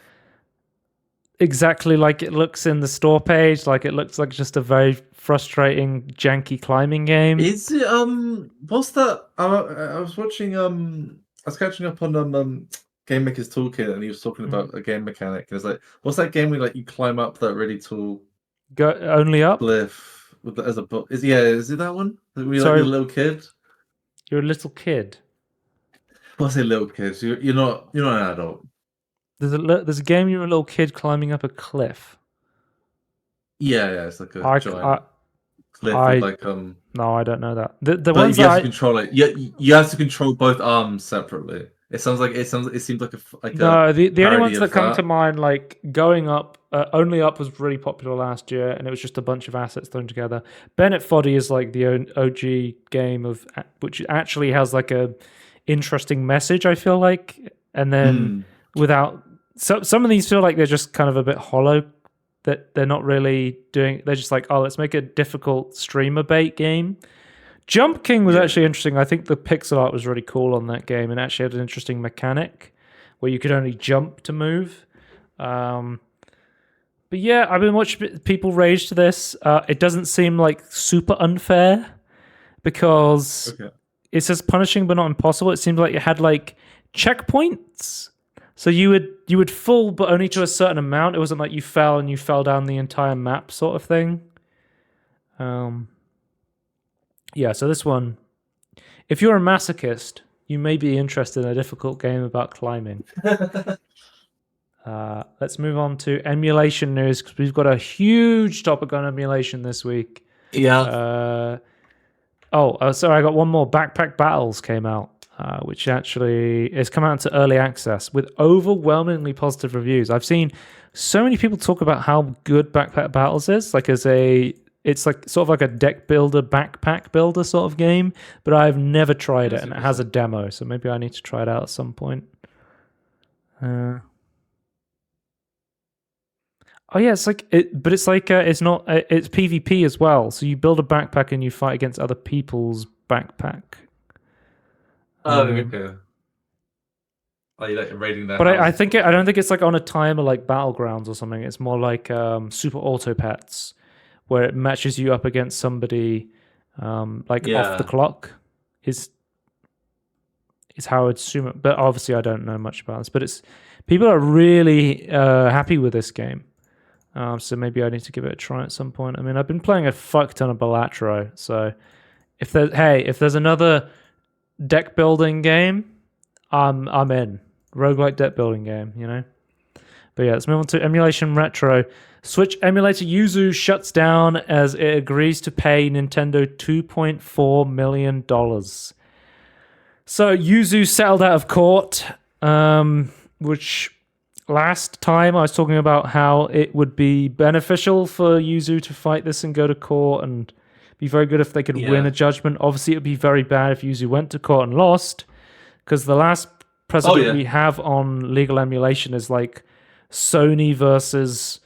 exactly like it looks in the store page. Like it looks like just a very frustrating, janky climbing game. Is it what's that? I was watching I was catching up on Game Maker's Toolkit, and he was talking about a game mechanic. And it's like, what's that game where like you climb up that really tall only up cliff with as a book? Is it that one? Sorry, like, you're a little kid. You're a little kid. Well, I say little kids. You're not an adult. There's a game you're a little kid climbing up a cliff. Yeah, it's like a giant cliff with I like no, I don't know that. The but ones you that have to I control it. You have to control both arms separately. It seems like a no, the only parody ones that of come to that. mind, like going up, only up was really popular last year, and it was just a bunch of assets thrown together. Bennett Foddy is like the OG game of which actually has like a interesting message. I feel like, and then Mm. without some of these feel like they're just kind of a bit hollow. That they're not really doing. They're just like, oh, let's make a difficult streamer bait game. Jump King was Yeah. actually interesting. I think the pixel art was really cool on that game and actually had an interesting mechanic where you could only jump to move. But yeah, I've been watching people rage to this. It doesn't seem like super unfair because Okay. it says punishing but not impossible. It seems like it had like checkpoints. So you would fall, but only to a certain amount. It wasn't like you fell and you fell down the entire map sort of thing. Yeah, so this one, if you're a masochist, you may be interested in a difficult game about climbing. Let's move on to emulation news because we've got a huge topic on emulation this week. Yeah. Sorry, I got one more. Backpack Battles came out, which actually has come out into early access with overwhelmingly positive reviews. I've seen so many people talk about how good Backpack Battles is, it's like sort of like a deck builder, backpack builder sort of game, but I've never tried it, and it has a demo, so maybe I need to try it out at some point. Oh yeah, it's like it, but it's like it's not. It's PvP as well. So you build a backpack and you fight against other people's backpack. Oh, okay. Oh, you like raiding their But I houses? think I don't think it's like on a timer like Battlegrounds or something. It's more like Super Auto Pets, where it matches you up against somebody off the clock. Is how I would assume it. But obviously, I don't know much about this. But it's people are really happy with this game. So maybe I need to give it a try at some point. I mean, I've been playing a fuck ton of Balatro, so if there's another deck building game, I'm in. Roguelike deck building game, you know? But yeah, let's move on to Emulation Retro. Switch emulator Yuzu shuts down as it agrees to pay Nintendo $2.4 million. So Yuzu settled out of court, which last time I was talking about how it would be beneficial for Yuzu to fight this and go to court and be very good if they could win a judgment. Obviously, it would be very bad if Yuzu went to court and lost, because the last precedent we have on legal emulation is like Sony versus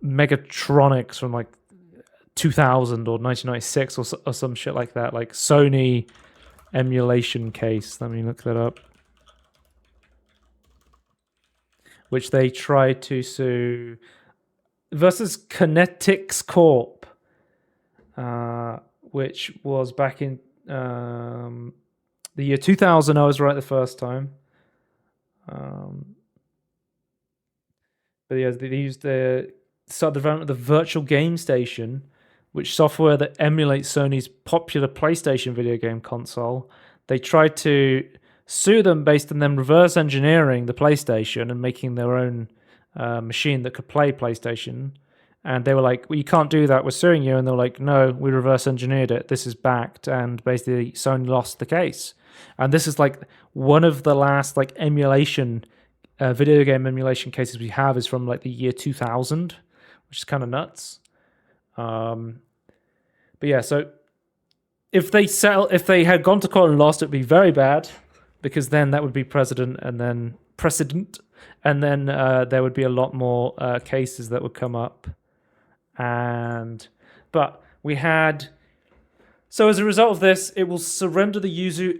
Megatronics from like 2000 or 1996 or some shit like that. Like Sony emulation case. Let me look that up. Which they tried to sue versus Kinetics Corp, which was back in the year 2000. I was right the first time. But yeah, they started the development of the Virtual Game Station, which software that emulates Sony's popular PlayStation video game console. They tried to sue them based on them reverse engineering the PlayStation and making their own machine that could play PlayStation. And they were like, well, you can't do that, we're suing you. And they were like, no, we reverse engineered it, this is backed. And basically Sony lost the case. And this is like one of the last like emulation video game emulation cases we have is from like the year 2000, which is kind of nuts. But yeah, so if they had gone to court and lost, it'd be very bad, because then that would be precedent, and then there would be a lot more cases that would come up. But we had. So as a result of this, it will surrender the yuzu.mu.org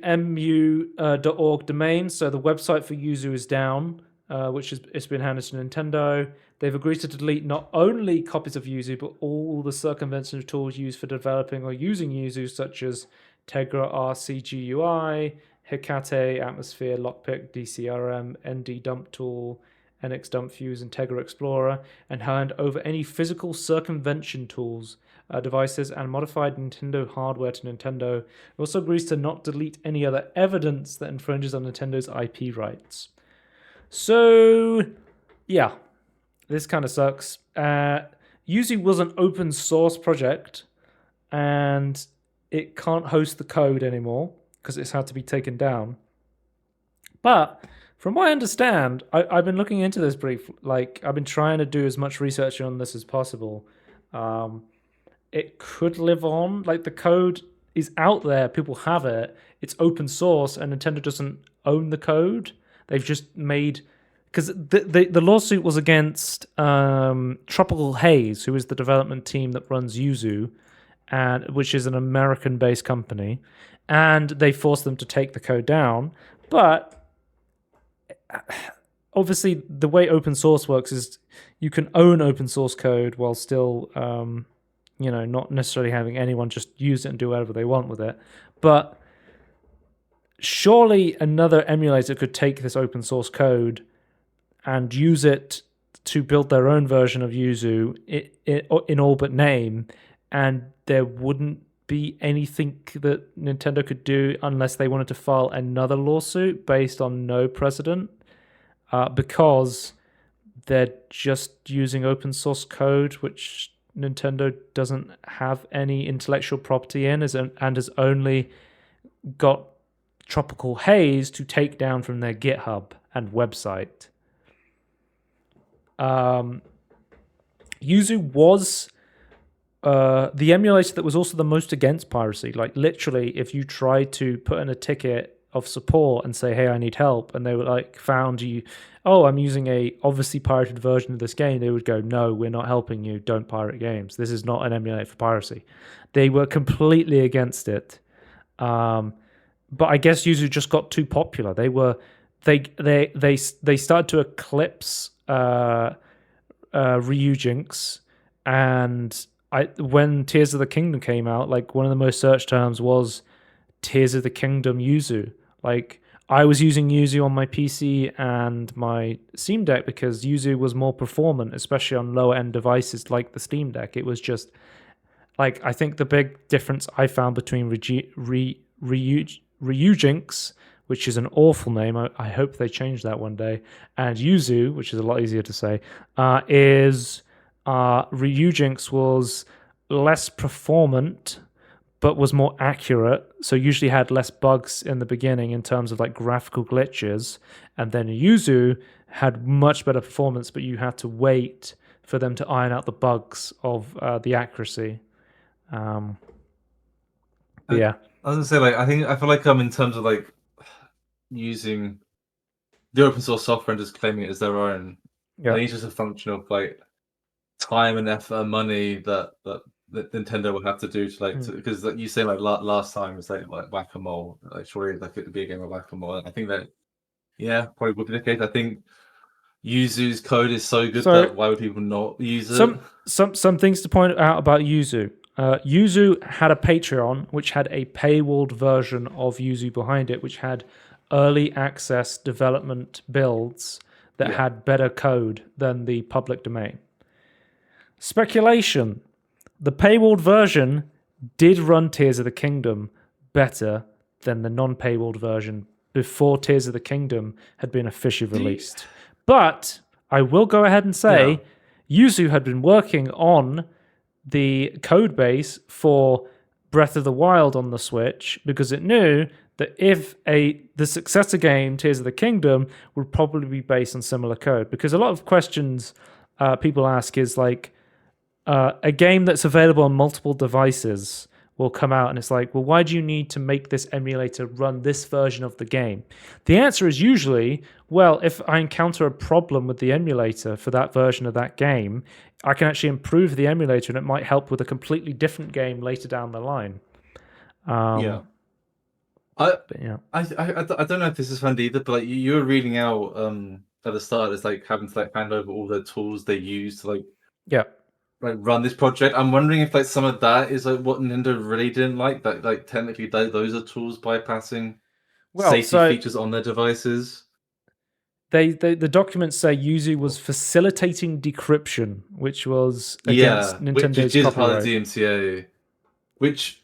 domain. So the website for Yuzu is down, which it's been handed to Nintendo. They've agreed to delete not only copies of Yuzu, but all the circumvention tools used for developing or using Yuzu, such as Tegra RCGUI, Hecate, Atmosphere, Lockpick, DCRM, ND Dump Tool, NX Dump Fuse, and Tegra Explorer, and hand over any physical circumvention tools, devices, and modified Nintendo hardware to Nintendo. It also agrees to not delete any other evidence that infringes on Nintendo's IP rights. So, yeah, this kind of sucks. Yuzu was an open source project, and it can't host the code anymore because it's had to be taken down. But from what I understand, I've been looking into this brief. Like I've been trying to do as much research on this as possible. Um, it could live on. Like the code is out there, people have it. It's open source, and Nintendo doesn't own the code. They've just made because the lawsuit was against Tropical Haze, who is the development team that runs Yuzu, and which is an American-based company, and they forced them to take the code down. But obviously, the way open source works is you can own open source code while still, not necessarily having anyone just use it and do whatever they want with it. But surely another emulator could take this open source code and use it to build their own version of Yuzu in all but name, and there wouldn't be anything that Nintendo could do unless they wanted to file another lawsuit based on no precedent, because they're just using open source code, which Nintendo doesn't have any intellectual property in, and has only got Tropical Haze to take down from their GitHub and website. Yuzu was the emulator that was also the most against piracy. Like literally, if you tried to put in a ticket of support and say, "Hey, I need help," and they were like, "Found you? Oh, I'm using a obviously pirated version of this game," they would go, "No, we're not helping you. Don't pirate games. This is not an emulator for piracy." They were completely against it. But I guess Yuzu just got too popular. They started to eclipse Ryujinx, and when Tears of the Kingdom came out, like one of the most searched terms was Tears of the Kingdom Yuzu. Like I was using Yuzu on my PC and my Steam Deck because Yuzu was more performant, especially on lower end devices like the Steam Deck. It was just like I think the big difference I found between Ryujinx, which is an awful name. I hope they change that one day. And Yuzu, which is a lot easier to say, is Ryujinx was less performant, but was more accurate. So usually had less bugs in the beginning in terms of like graphical glitches. And then Yuzu had much better performance, but you had to wait for them to iron out the bugs of the accuracy. Yeah. I was gonna say, like, I feel like in terms of like using the open source software and just claiming it as their own, I think it's just a function of like time and effort and money that Nintendo will have to do to like because like you say like last time it's like whack-a-mole, like surely like it would be a game of whack-a-mole. I think that probably would be the case. I think Yuzu's code is so good that why would people not use it? Some things to point out about Yuzu. Yuzu had a Patreon, which had a paywalled version of Yuzu behind it, which had early access development builds that had better code than the public domain. Speculation. The paywalled version did run Tears of the Kingdom better than the non-paywalled version before Tears of the Kingdom had been officially released. But I will go ahead and say Yuzu had been working on the code base for Breath of the Wild on the Switch because it knew that if the successor game, Tears of the Kingdom, would probably be based on similar code. Because a lot of questions people ask is like, a game that's available on multiple devices will come out and it's like, well, why do you need to make this emulator run this version of the game? The answer is usually, well, if I encounter a problem with the emulator for that version of that game, I can actually improve the emulator and it might help with a completely different game later down the line. I don't know if this is fun either, but like you were reading out at the start, it's like having to like hand over all the tools they use to like run this project. I'm wondering if like some of that is like what Nintendo really didn't like, that like technically those are tools bypassing safety features on their devices. The documents say Yuzu was facilitating decryption, which was against Nintendo's which is copyright. part of the DMCA, which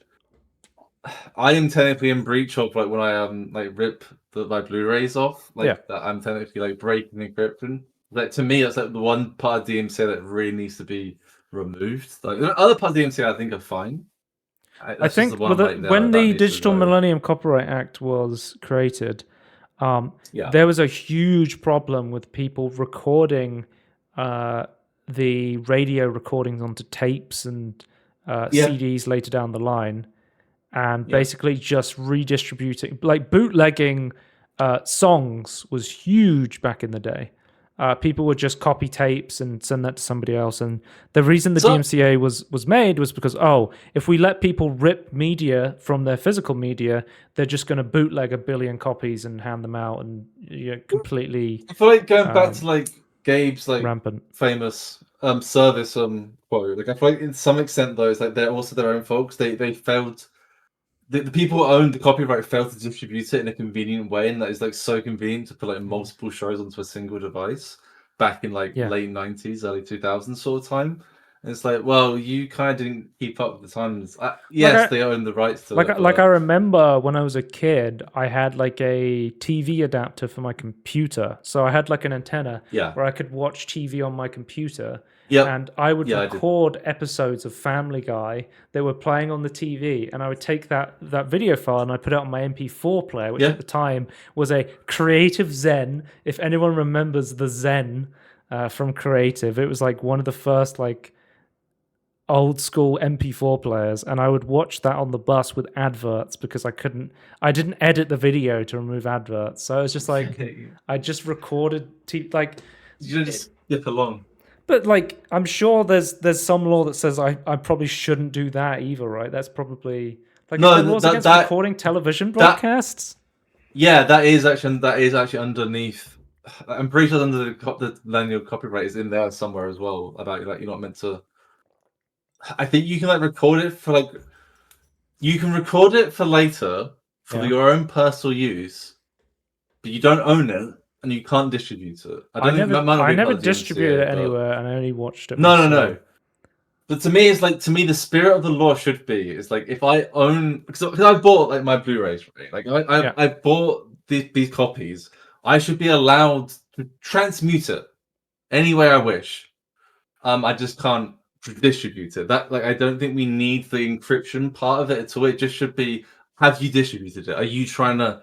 I am technically in breach of, like when I like rip my Blu-rays off, like that I'm technically like breaking encryption. Like to me, that's like the one part of DMCA that really needs to be removed. Like other parts of DMCA I think are fine, I That's just the think one right now when that the needs to Digital go. Millennium Copyright Act was created, Yeah, there was a huge problem with people recording the radio recordings onto tapes and yeah, CDs later down the line, and yeah. basically just redistributing, like bootlegging songs was huge back in the day. People would just copy tapes and send that to somebody else. And the reason the So DMCA was made was because, if we let people rip media from their physical media, they're just going to bootleg a billion copies and hand them out, and completely I feel like going back um, to like Gabe's like rampant. famous service quote. Like I feel like in some extent though, it's like they're also their own folks. They failed. The people who owned the copyright failed to distribute it in a convenient way, and that is like so convenient to put like multiple shows onto a single device back in like Yeah. late 90s, early 2000s sort of time. And it's like, well, you kind of didn't keep up with the times. Like Yes, they own the rights to it, like I but remember when I was a kid, I had like a TV adapter for my computer. So I had like an antenna yeah, where I could watch TV on my computer, yep, and I would yeah, I did. record episodes of Family Guy that were playing on the TV, and I would take that video file and I put it on my MP4 player, which Yeah, at the time was a Creative Zen. If anyone remembers the Zen from Creative, it was like one of the first like old school MP4 players, and I would watch that on the bus with adverts because I didn't edit the video to remove adverts. So it was just like I just recorded like you just skip along. but like I'm sure there's some law that says I probably shouldn't do that either, right? That's probably like No, is there laws against recording television that broadcasts? yeah, that is actually underneath. I'm pretty sure under the millennial copyright is in there somewhere as well about like you're not meant to. I think you can like record it for like you can record it for later for Yeah. your own personal use, but you don't own it and you can't distribute it. I never DMCA, distributed it but anywhere, and I only watched it no, no, myself. no. But to me, it's like the spirit of the law should be is like if I own because I bought like my Blu-rays, right? Like Yeah. I bought these copies, I should be allowed to transmute it any way I wish. I just can't distribute it. That like I don't think we need the encryption part of it at all. It just should be: have you distributed it? Are you trying to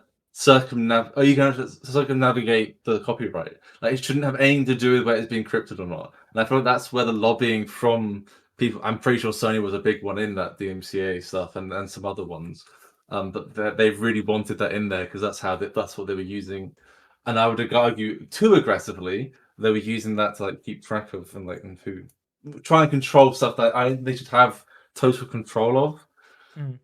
Are you going to circumnavigate the copyright? Like it shouldn't have anything to do with whether it's being encrypted or not. And I feel like that's where the lobbying from people. I'm pretty sure Sony was a big one in that DMCA stuff and some other ones. But they really wanted that in there because that's what they were using. And I would argue too aggressively they were using that to like keep track of and who try and control stuff that they should have total control of. Mm.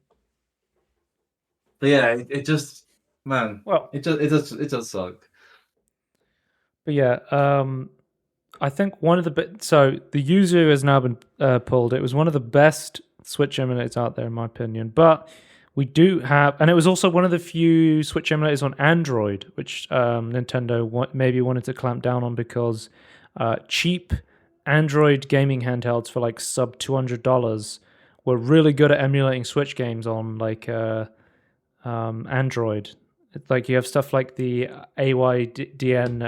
But yeah, it just Well, it does suck. but yeah, I think one of the the Yuzu has now been pulled. It was one of the best Switch emulators out there, in my opinion. But we do have, and it was also one of the few Switch emulators on Android, which Nintendo maybe wanted to clamp down on because cheap Android gaming handhelds for like sub $200 were really good at emulating Switch games on like Android. Like you have stuff like the AYDN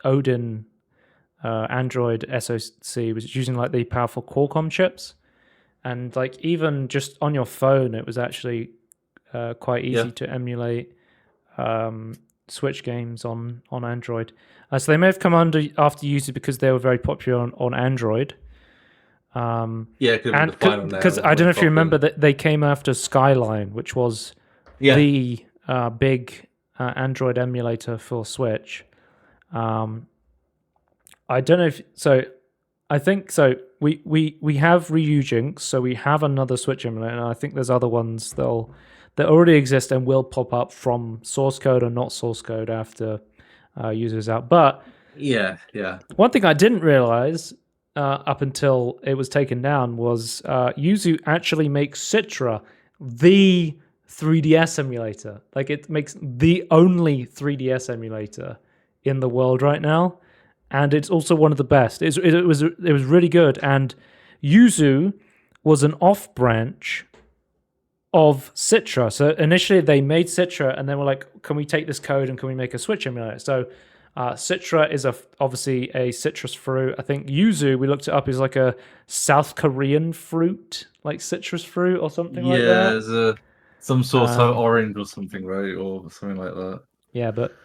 Odin Android SoC, was using like the powerful Qualcomm chips, and like even just on your phone, it was actually quite easy to emulate Switch games on Android. So they may have come after Yuzu because they were very popular on Android. Yeah, and because I don't know if you remember that they came after Skyline, which was the big Android emulator for Switch. I don't know if so. I think so. We have Ryujinx, so we have another Switch emulator, and I think there's other ones that already exist and will pop up from source code or not source code after users out. But yeah, one thing I didn't realize up until it was taken down was Yuzu actually makes Citra the 3DS emulator. Like it makes the only 3DS emulator in the world right now, and it's also one of the best. It was really good. And Yuzu was an off branch of Citra. So initially they made Citra, and then were like, "Can we take this code and can we make a Switch emulator?" So Citra is obviously a citrus fruit. I think yuzu, we looked it up, is like a South Korean fruit, like citrus fruit or something like Yeah, that. there's some sort of Um, orange or something, right? Or something like that. yeah, but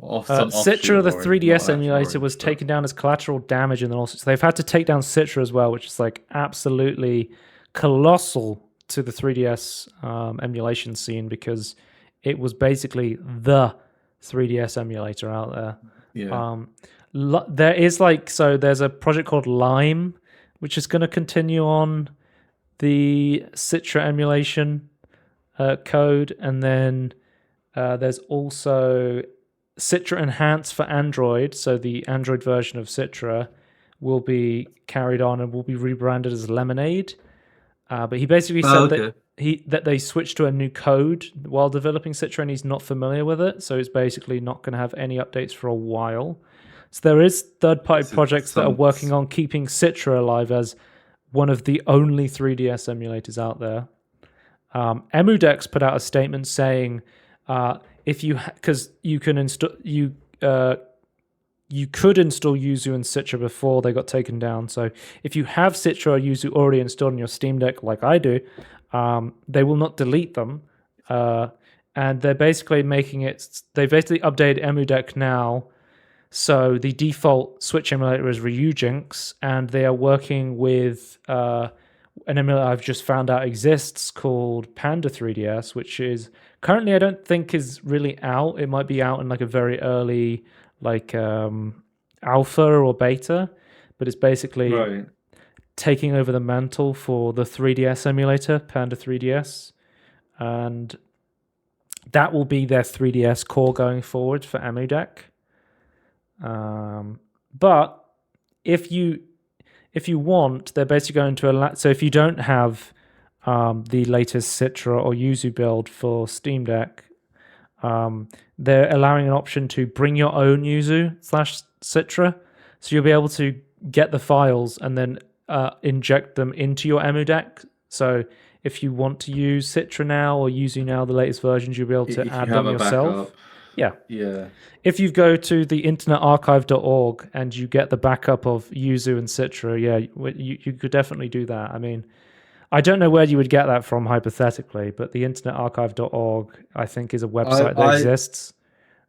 Off some offshoot Citra, of the orange, not 3DS an actual emulator, orange, was but taken down as collateral damage, and then also so they've had to take down Citra as well, which is like absolutely colossal to the 3DS emulation scene because it was basically the 3DS emulator out there. yeah. There is there's a project called Lime, which is going to continue on the Citra emulation code, and then there's also Citra Enhance for Android. So the Android version of Citra will be carried on and will be rebranded as Lemonade. But he basically Oh, said okay. that they switched to a new code while developing Citra, and he's not familiar with it, so it's basically not going to have any updates for a while. So there is third-party So projects that are working on keeping Citra alive as one of the only 3DS emulators out there. Emudex put out a statement saying if you because you can install you could install Yuzu and Citra before they got taken down. So if you have Citra or Yuzu already installed on your Steam Deck, like I do, they will not delete them. And they're basically making it. They basically updated Emudeck now. So the default Switch emulator is Ryujinx, and they are working with an emulator I've just found out exists called Panda 3DS, which is currently I don't think is really out. It might be out in like a very early alpha or beta, but it's basically taking over the mantle for the 3DS emulator, Panda 3DS, and that will be their 3DS core going forward for Emudeck. But if you want, they're basically going to so if you don't have the latest Citra or Yuzu build for Steam Deck, they're allowing an option to bring your own Yuzu/Citra, so you'll be able to get the files and then inject them into your Emudeck. So if you want to use Citra now or Yuzu now, the latest versions, you'll be able to add them yourself. Backup. Yeah. If you go to the internetarchive.org and you get the backup of Yuzu and Citra, you could definitely do that. I mean, I don't know where you would get that from hypothetically, but the internetarchive.org, I think, is a website that exists.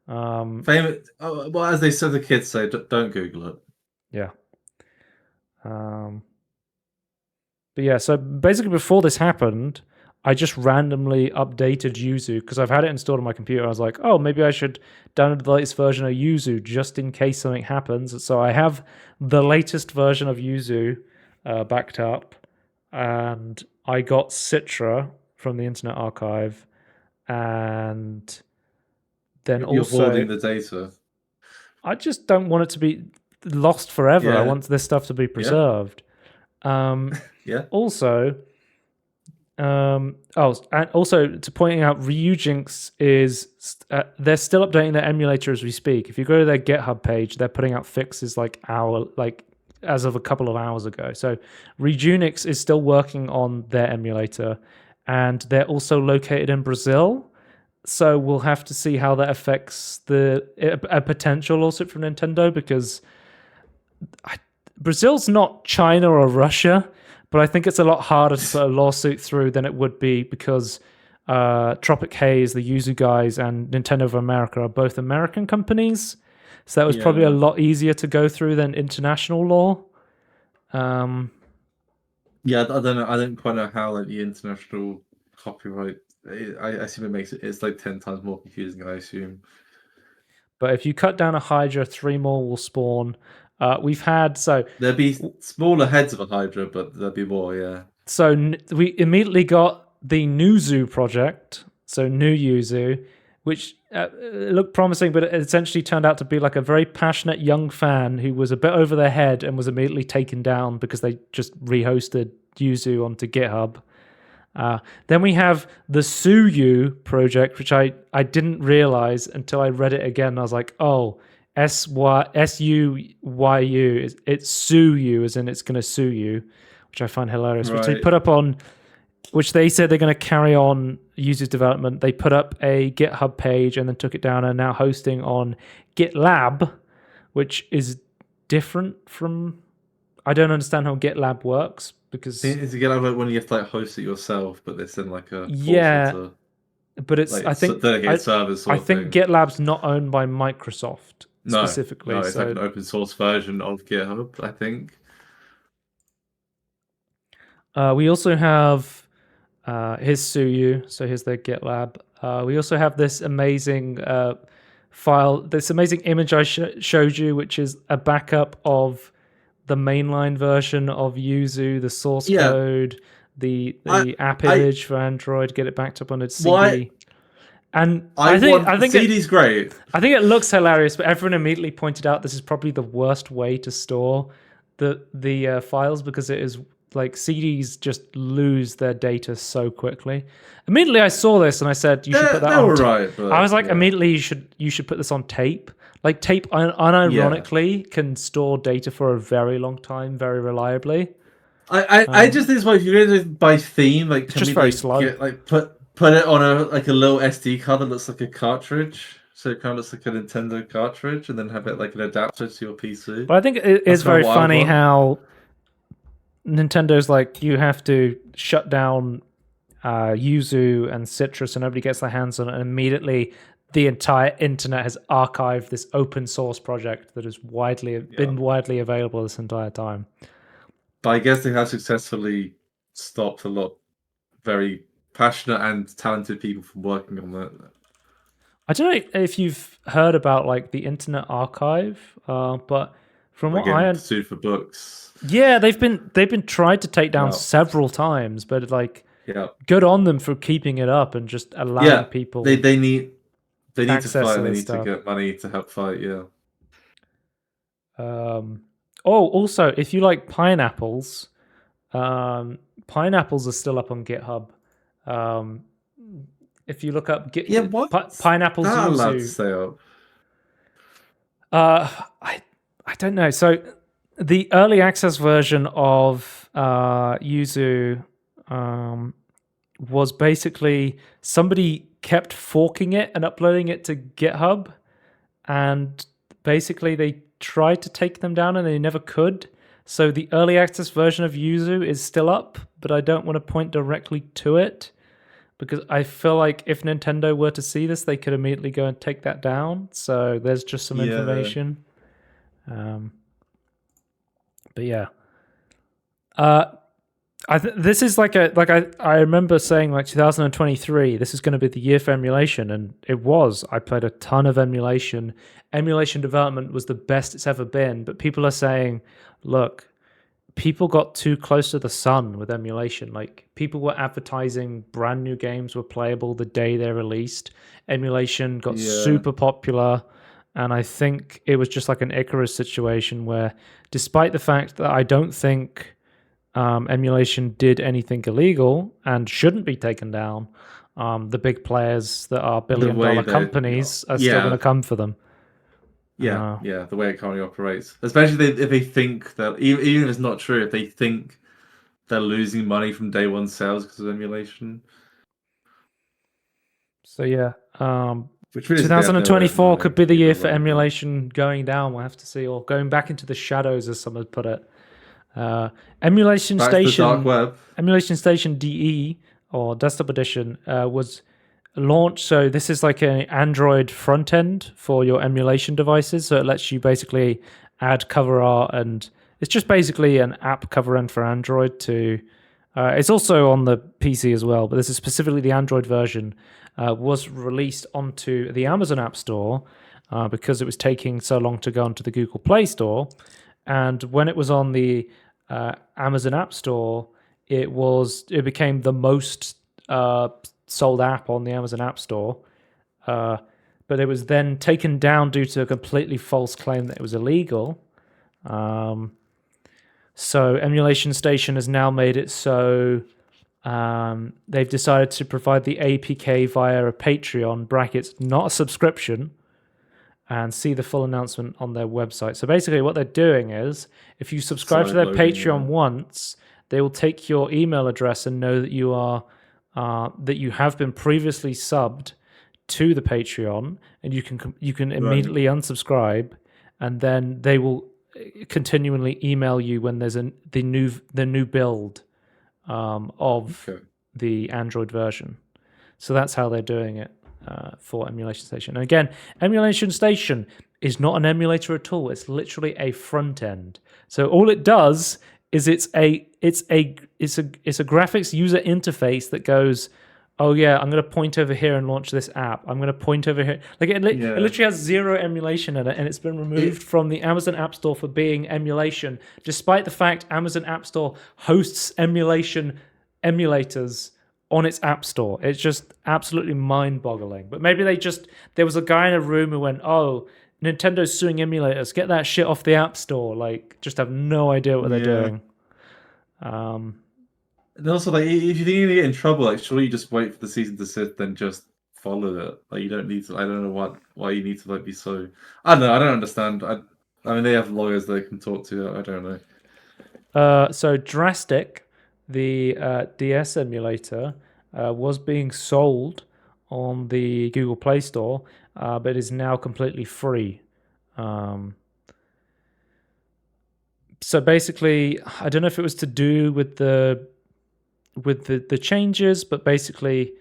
Famous. Well, as they said, the kids say, don't Google it. Yeah. But yeah, so basically before this happened, I just randomly updated Yuzu because I've had it installed on my computer. I was like, oh, maybe I should download the latest version of Yuzu just in case something happens. So I have the latest version of Yuzu backed up, and I got Citra from the Internet Archive, and then You're hoarding the data. I just don't want it to be lost forever. Yeah. I want this stuff to be preserved. Yeah. Also, and also to point out, Ryujinx is they're still updating their emulator as we speak. If you go to their GitHub page, they're putting out fixes as of a couple of hours ago. So Ryujinx is still working on their emulator, and they're also located in Brazil. So we'll have to see how that affects a potential lawsuit from Nintendo, because Brazil's not China or Russia, but I think it's a lot harder to put a lawsuit through than it would be because Tropic Haze, the Yuzu guys, and Nintendo of America are both American companies. So that was probably a lot easier to go through than international law. I don't know. I don't quite know how the international copyright. I assume it's like 10 times more confusing. I assume. But if you cut down a Hydra, 3 more will spawn. There'd be smaller heads of a Hydra, but there'd be more. Yeah. So we immediately got the Nuzu project. So New Yuzu, which looked promising, but it essentially turned out to be like a very passionate young fan who was a bit over their head and was immediately taken down because they just rehosted Yuzu onto GitHub. Then we have the Suyu project, which I didn't realize until I read it again. I was like, oh, Suyu, it's Suyu, as in it's going to sue you, which I find hilarious. Which they put up on which they said they're going to carry on users development. They put up a GitHub page and then took it down and are now hosting on GitLab, which is different from. I don't understand how GitLab works because Is it GitLab like when you have to like host it yourself, but they send like a yeah, but it's like I think dedicated servers sort I of think thing. GitLab's not owned by Microsoft specifically. No, it's so like an open source version of GitHub, I think. we also have here's Suyu, so here's their GitLab. We also have this amazing file, this amazing image I showed you, which is a backup of the mainline version of Yuzu, the source code, the app image for Android, get it backed up on its CD. And I think CD's great. I think it looks hilarious, but everyone immediately pointed out this is probably the worst way to store the files because it is like CDs just lose their data so quickly. Immediately I saw this and I said you should put that on tape. I was like, immediately you should put this on tape. Like tape unironically can store data for a very long time, very reliably. I just think it's like if you're going to by theme, like it's just very slow. Put it on a little SD card that looks like a cartridge. So it kind of looks like a Nintendo cartridge, and then have it like an adapter to your PC. But I think it is very funny how Nintendo's like, you have to shut down Yuzu and Citrus, and nobody gets their hands on it. And immediately, the entire internet has archived this open source project that has been widely available this entire time. But I guess they have successfully stopped a lot of very passionate and talented people from working on that. I don't know if you've heard about like the Internet Archive, but from what I understand, sued for books. Yeah, they've been tried to take down several times, but like, good on them for keeping it up and just allowing people. They need to fight. They need to get money to help fight. Yeah. Also, if you like pineapples, pineapples are still up on GitHub. If you look up pineapples allowed to stay up? I don't know. So the early access version of Yuzu was basically somebody kept forking it and uploading it to GitHub, and basically they tried to take them down and they never could. So the early access version of Yuzu is still up, but I don't want to point directly to it because I feel like if Nintendo were to see this, they could immediately go and take that down. So there's just some information. But yeah, this is I remember saying like 2023. This is going to be the year for emulation, and it was. I played a ton of emulation. Emulation development was the best it's ever been. But people are saying, look, people got too close to the sun with emulation. Like people were advertising brand new games were playable the day they're released. Emulation got super popular. And I think it was just like an Icarus situation where, despite the fact that I don't think emulation did anything illegal and shouldn't be taken down, the big players that are billion-dollar companies are still going to come for them. The way it currently operates. Especially if they think that, even if it's not true, if they think they're losing money from day one sales because of emulation. So yeah. 2024 could be the year for emulation going down. We'll have to see, or going back into the shadows, as some have put it. Emulation Station DE or Desktop Edition was launched. So this is like an Android front end for your emulation devices. So it lets you basically add cover art, and it's just basically an app cover end for Android. It's also on the PC as well, but this is specifically the Android version. Was released onto the Amazon App Store because it was taking so long to go onto the Google Play Store. And when it was on the Amazon App Store, it became the most sold app on the Amazon App Store. But it was then taken down due to a completely false claim that it was illegal. So Emulation Station has now made it so they've decided to provide the APK via a Patreon not a subscription, and see the full announcement on their website. So basically what they're doing is, if you subscribe to their Patreon once, they will take your email address and know that you are that you have been previously subbed to the Patreon, and you can immediately unsubscribe, and then they will continually email you when there's the new build of the Android version. So that's how they're doing it for Emulation Station. And again, Emulation Station is not an emulator at all. It's literally a front end. So all it does is it's a graphics user interface that goes, oh yeah, I'm going to point over here and launch this app. I'm going to point over here. Like it literally has zero emulation in it, and it's been removed from the Amazon App Store for being emulation, despite the fact Amazon App Store hosts emulation emulators on its app store. It's just absolutely mind-boggling. But maybe there was a guy in a room who went, oh, Nintendo's suing emulators. Get that shit off the app store. Like, just have no idea what they're doing. And also, like, if you think you're gonna get in trouble, like, surely you just wait for the season to sit, then just follow it. Like, you don't need to. I don't know why you need to like be so. I don't know. I don't understand. I mean, they have lawyers they can talk to. I don't know. So Drastic, the DS emulator, was being sold on the Google Play Store, but is now completely free. So basically, I don't know if it was to do with the changes, but basically,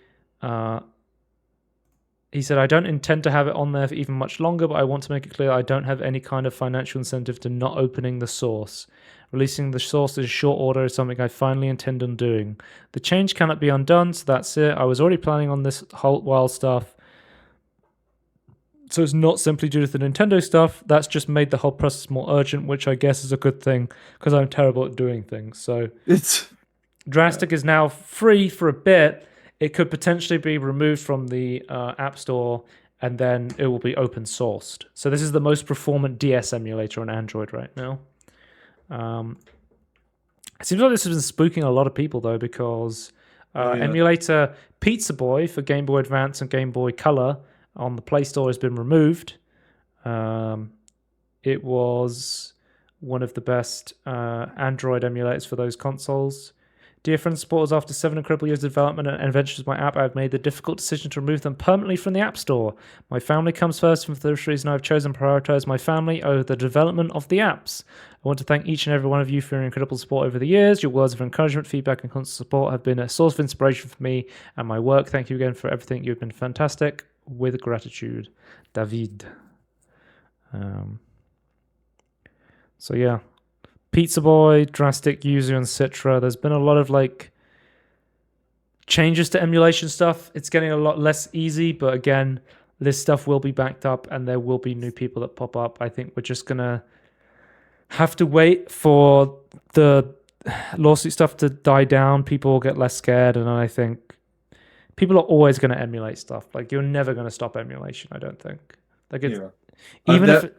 he said, I don't intend to have it on there for even much longer, but I want to make it clear I don't have any kind of financial incentive to not opening the source. Releasing the source in short order is something I finally intend on doing. The change cannot be undone, so that's it. I was already planning on this whole wild stuff. So it's not simply due to the Nintendo stuff. That's just made the whole process more urgent, which I guess is a good thing, because I'm terrible at doing things. So Drastic is now free for a bit. It could potentially be removed from the App Store, and then it will be open sourced. So this is the most performant DS emulator on Android right now. It seems like this has been spooking a lot of people, though, because emulator Pizza Boy for Game Boy Advance and Game Boy Color on the Play Store has been removed. It was one of the best Android emulators for those consoles. Dear friends and supporters, after 7 incredible years of development and adventures with my app, I've made the difficult decision to remove them permanently from the App Store. My family comes first, and for this reason I've chosen to prioritize my family over the development of the apps. I want to thank each and every one of you for your incredible support over the years. Your words of encouragement, feedback, and constant support have been a source of inspiration for me and my work. Thank you again for everything. You've been fantastic. With gratitude, David. So yeah. Pizza Boy, Drastic, User, and Citra. There's been a lot of changes to emulation stuff. It's getting a lot less easy, but again, this stuff will be backed up and there will be new people that pop up. I think we're just gonna have to wait for the lawsuit stuff to die down. People will get less scared, and I think people are always going to emulate stuff. Like, you're never going to stop emulation, I don't think. Like, it's even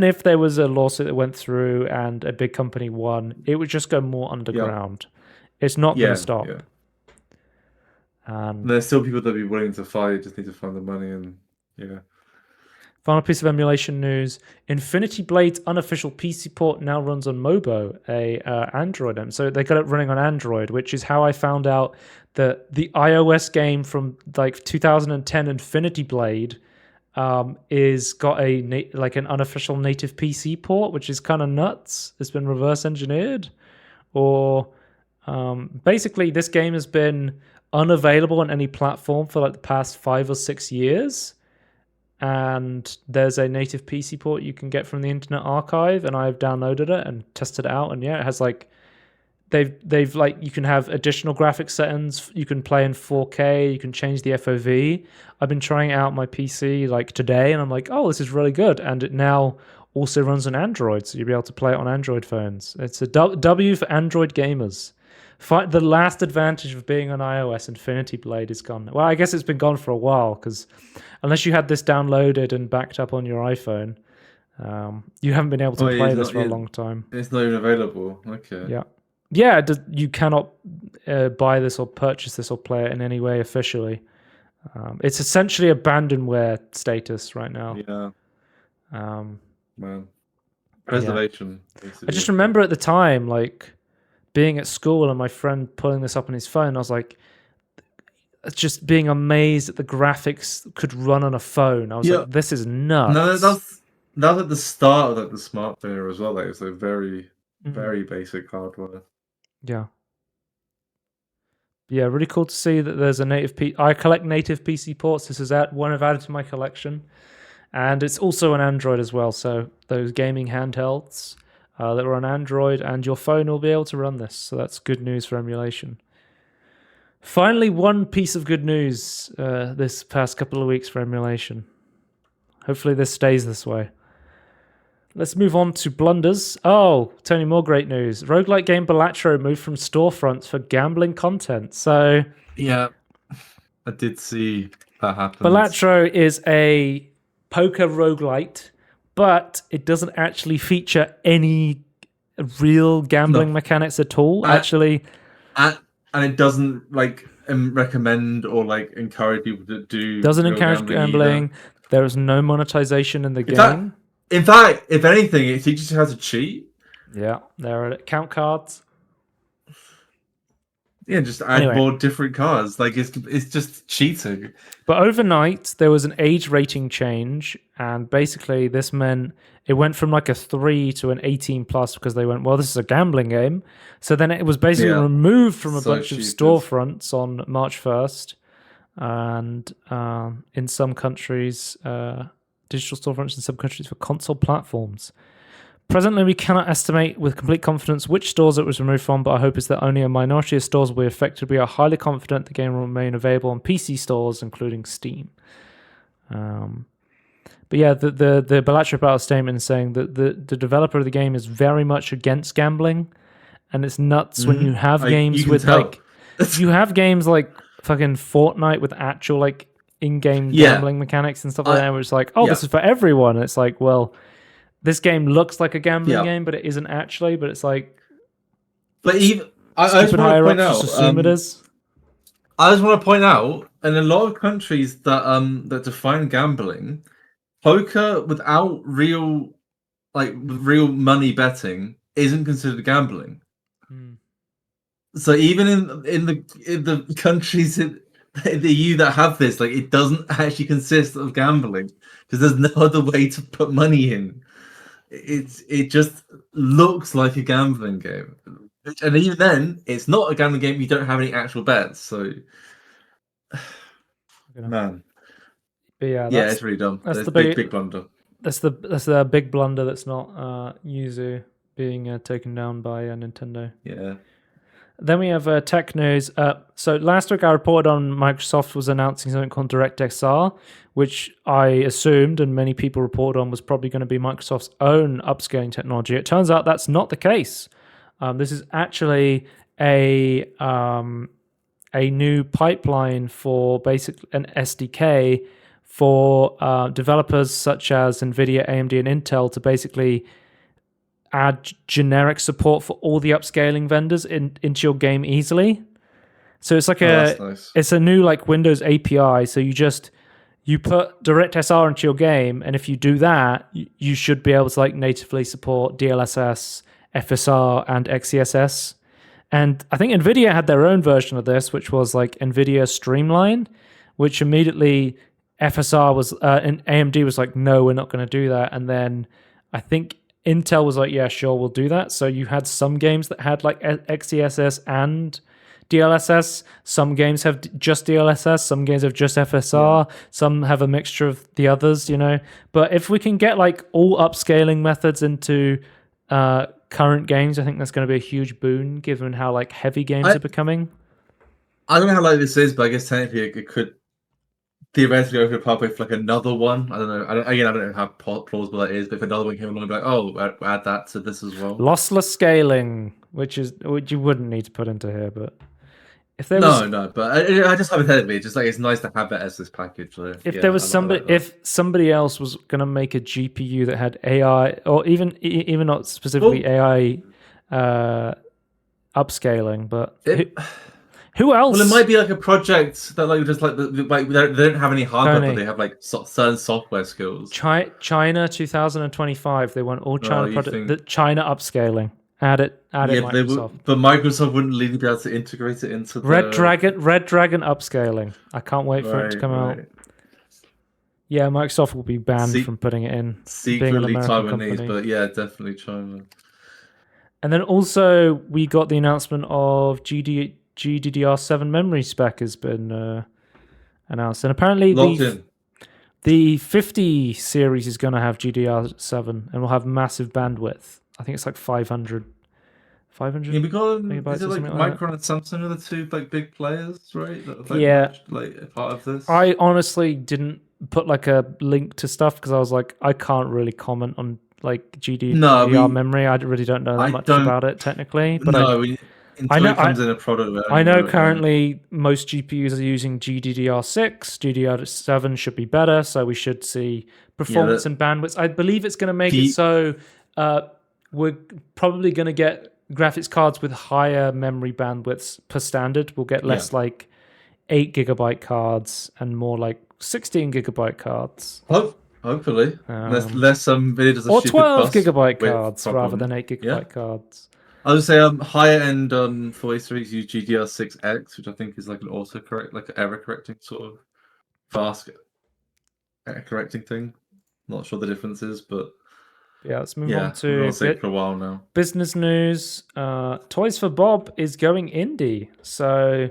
if there was a lawsuit that went through and a big company won, it would just go more underground. It's not going to stop. And there's still people that be willing to fight. Just need to find the money and Final piece of emulation news: Infinity Blade's unofficial PC port now runs on Mobo, a Android. So they got it running on Android, which is how I found out that the iOS game from 2010, Infinity Blade, is got an unofficial native PC port, which is kind of nuts. It's been reverse engineered, or basically this game has been unavailable on any platform for the past 5 or 6 years. And there's a native PC port you can get from the Internet Archive, and I've downloaded it and tested it out, and it has they've you can have additional graphics settings, you can play in 4K, you can change the FOV. I've been trying it out on my PC today, and I'm like, oh, this is really good, and it now also runs on Android, so you'll be able to play it on Android phones. It's a W for Android gamers. The last advantage of being on iOS, Infinity Blade, is gone. Well, I guess it's been gone for a while, because unless you had this downloaded and backed up on your iPhone, you haven't been able to play this for a long time. It's not even available. Okay. Yeah. You cannot buy this or purchase this or play it in any way officially. It's essentially abandonware status right now. Yeah. Man. Preservation. Needs to I be just a thing. remember at the time, like being at school and my friend pulling this up on his phone. I was like, just being amazed that the graphics could run on a phone. I was Yeah. like, this is No, nuts. that's at the start of like the smartphone era as well. Like it's a very, Mm. very basic hardware. Yeah. Yeah, really cool to see that there's a native I collect native PC ports. This is one I've added to my collection. And it's also on Android as well. So those gaming handhelds that are on Android and your phone will be able to run this. So that's good news for emulation. Finally, one piece of good news this past couple of weeks for emulation. Hopefully this stays this way. Let's move on to Blunders. Oh, Tony, more great news. Roguelike game Balatro moved from storefronts for gambling content. So Yeah, I did see that happen. Balatro is a poker roguelite, but it doesn't actually feature any real gambling mechanics at all. Actually, and it doesn't like recommend or like encourage people to do. Doesn't real encourage gambling. There is no monetization in the game. In fact, if anything, it teaches you how to cheat. Yeah, there are count cards. Yeah, just add more different cards. Like it's just cheating. But overnight, there was an age rating change, and basically this meant it went from like a 3 to an 18 plus because they went, well, this is a gambling game. So then it was basically removed from a bunch of storefronts on March 1st, and in some countries, digital storefronts in some countries for console platforms. Presently, we cannot estimate with complete confidence which stores it was removed from, but our hope is that only a minority of stores will be affected. We are highly confident the game will remain available on PC stores, including Steam. But yeah, the Balatro Battle statement is saying that the developer of the game is very much against gambling, and it's nuts when you have games with like you have games like fucking Fortnite with actual like in-game gambling mechanics and stuff like that, where it's like, oh, this is for everyone. And it's like, well, this game looks like a gambling game, but it isn't actually. But it's like, but even I just want to point out, assume it is. I just want to point out, in a lot of countries that that define gambling, poker without real money betting isn't considered gambling. So even in the countries in the EU that have this, like, it doesn't actually consist of gambling because there's no other way to put money in. It just looks like a gambling game, and even then, it's not a gambling game. You don't have any actual bets, so man. But yeah, it's really dumb. That's the big blunder. That's the big blunder. That's not Yuzu being taken down by Nintendo. Yeah. Then we have tech news. So last week I reported on Microsoft was announcing something called DirectXR, which I assumed and many people reported on was probably going to be Microsoft's own upscaling technology. It turns out that's not the case. This is actually a new pipeline for basically an SDK for developers such as NVIDIA, AMD, and Intel to basically add generic support for all the upscaling vendors into your game easily. So it's like it's a new like Windows API. So you put DirectXR into your game, and if you do that, you should be able to like natively support DLSS, FSR, and XeSS. And I think NVIDIA had their own version of this, which was like NVIDIA Streamline, which immediately FSR was and AMD was like, no, we're not going to do that. And then I think Intel was like, yeah, sure, we'll do that. So you had some games that had like XeSS and DLSS. Some games have just DLSS. Some games have just FSR. Some have a mixture of the others, you know. But if we can get like all upscaling methods into current games, I think that's going to be a huge boon given how like heavy games are becoming. I don't know how like this is, but I guess technically it could theoretically go for a pathway for like another one. I don't know. I don't know how plausible that is, but if another one came along, I'd be like, oh, add that to this as well. Lossless scaling, which you wouldn't need to put into here, but if there was but I just hypothetically, just like it's nice to have it as this package. So, if there was if somebody else was going to make a GPU that had AI, or even not specifically AI upscaling, but Who else? Well, it might be like a project that like just like like they don't have any hardware, Tony. but they have like certain software skills. China 2025. They want all China you product. think- The China upscaling. Add it. Microsoft. But Microsoft wouldn't really be able to integrate it into Red Dragon upscaling. I can't wait for it to come out. Yeah, Microsoft will be banned from putting it in. Secretly Taiwanese, but yeah, definitely China. And then also we got the announcement of GDDR7 memory spec has been announced, and apparently the 50 series is going to have GDDR7 and will have massive bandwidth. I think it's like 500. Yeah, we got. Is it like Micron and Samsung are the two like big players, right? Like part of this. I honestly didn't put like a link to stuff because I was like, I can't really comment on like GDDR memory. I really don't know that much about it technically. But I know it comes in a product. I know currently most GPUs are using GDDR6. GDDR7 should be better, so we should see performance and bandwidth. I believe it's going to make it so we're probably going to get graphics cards with higher memory bandwidths per standard. We'll get less like 8 gigabyte cards and more like 16 gigabyte cards. Hopefully, less videos or 12 gigabyte cards rather than 8 gigabyte cards. I would say higher end 43s use GDR6X, which I think is like an autocorrect, like an error correcting sort of fast error correcting thing. Not sure the difference is, but yeah, let's move on to for a while now. Business news. Toys for Bob is going indie. So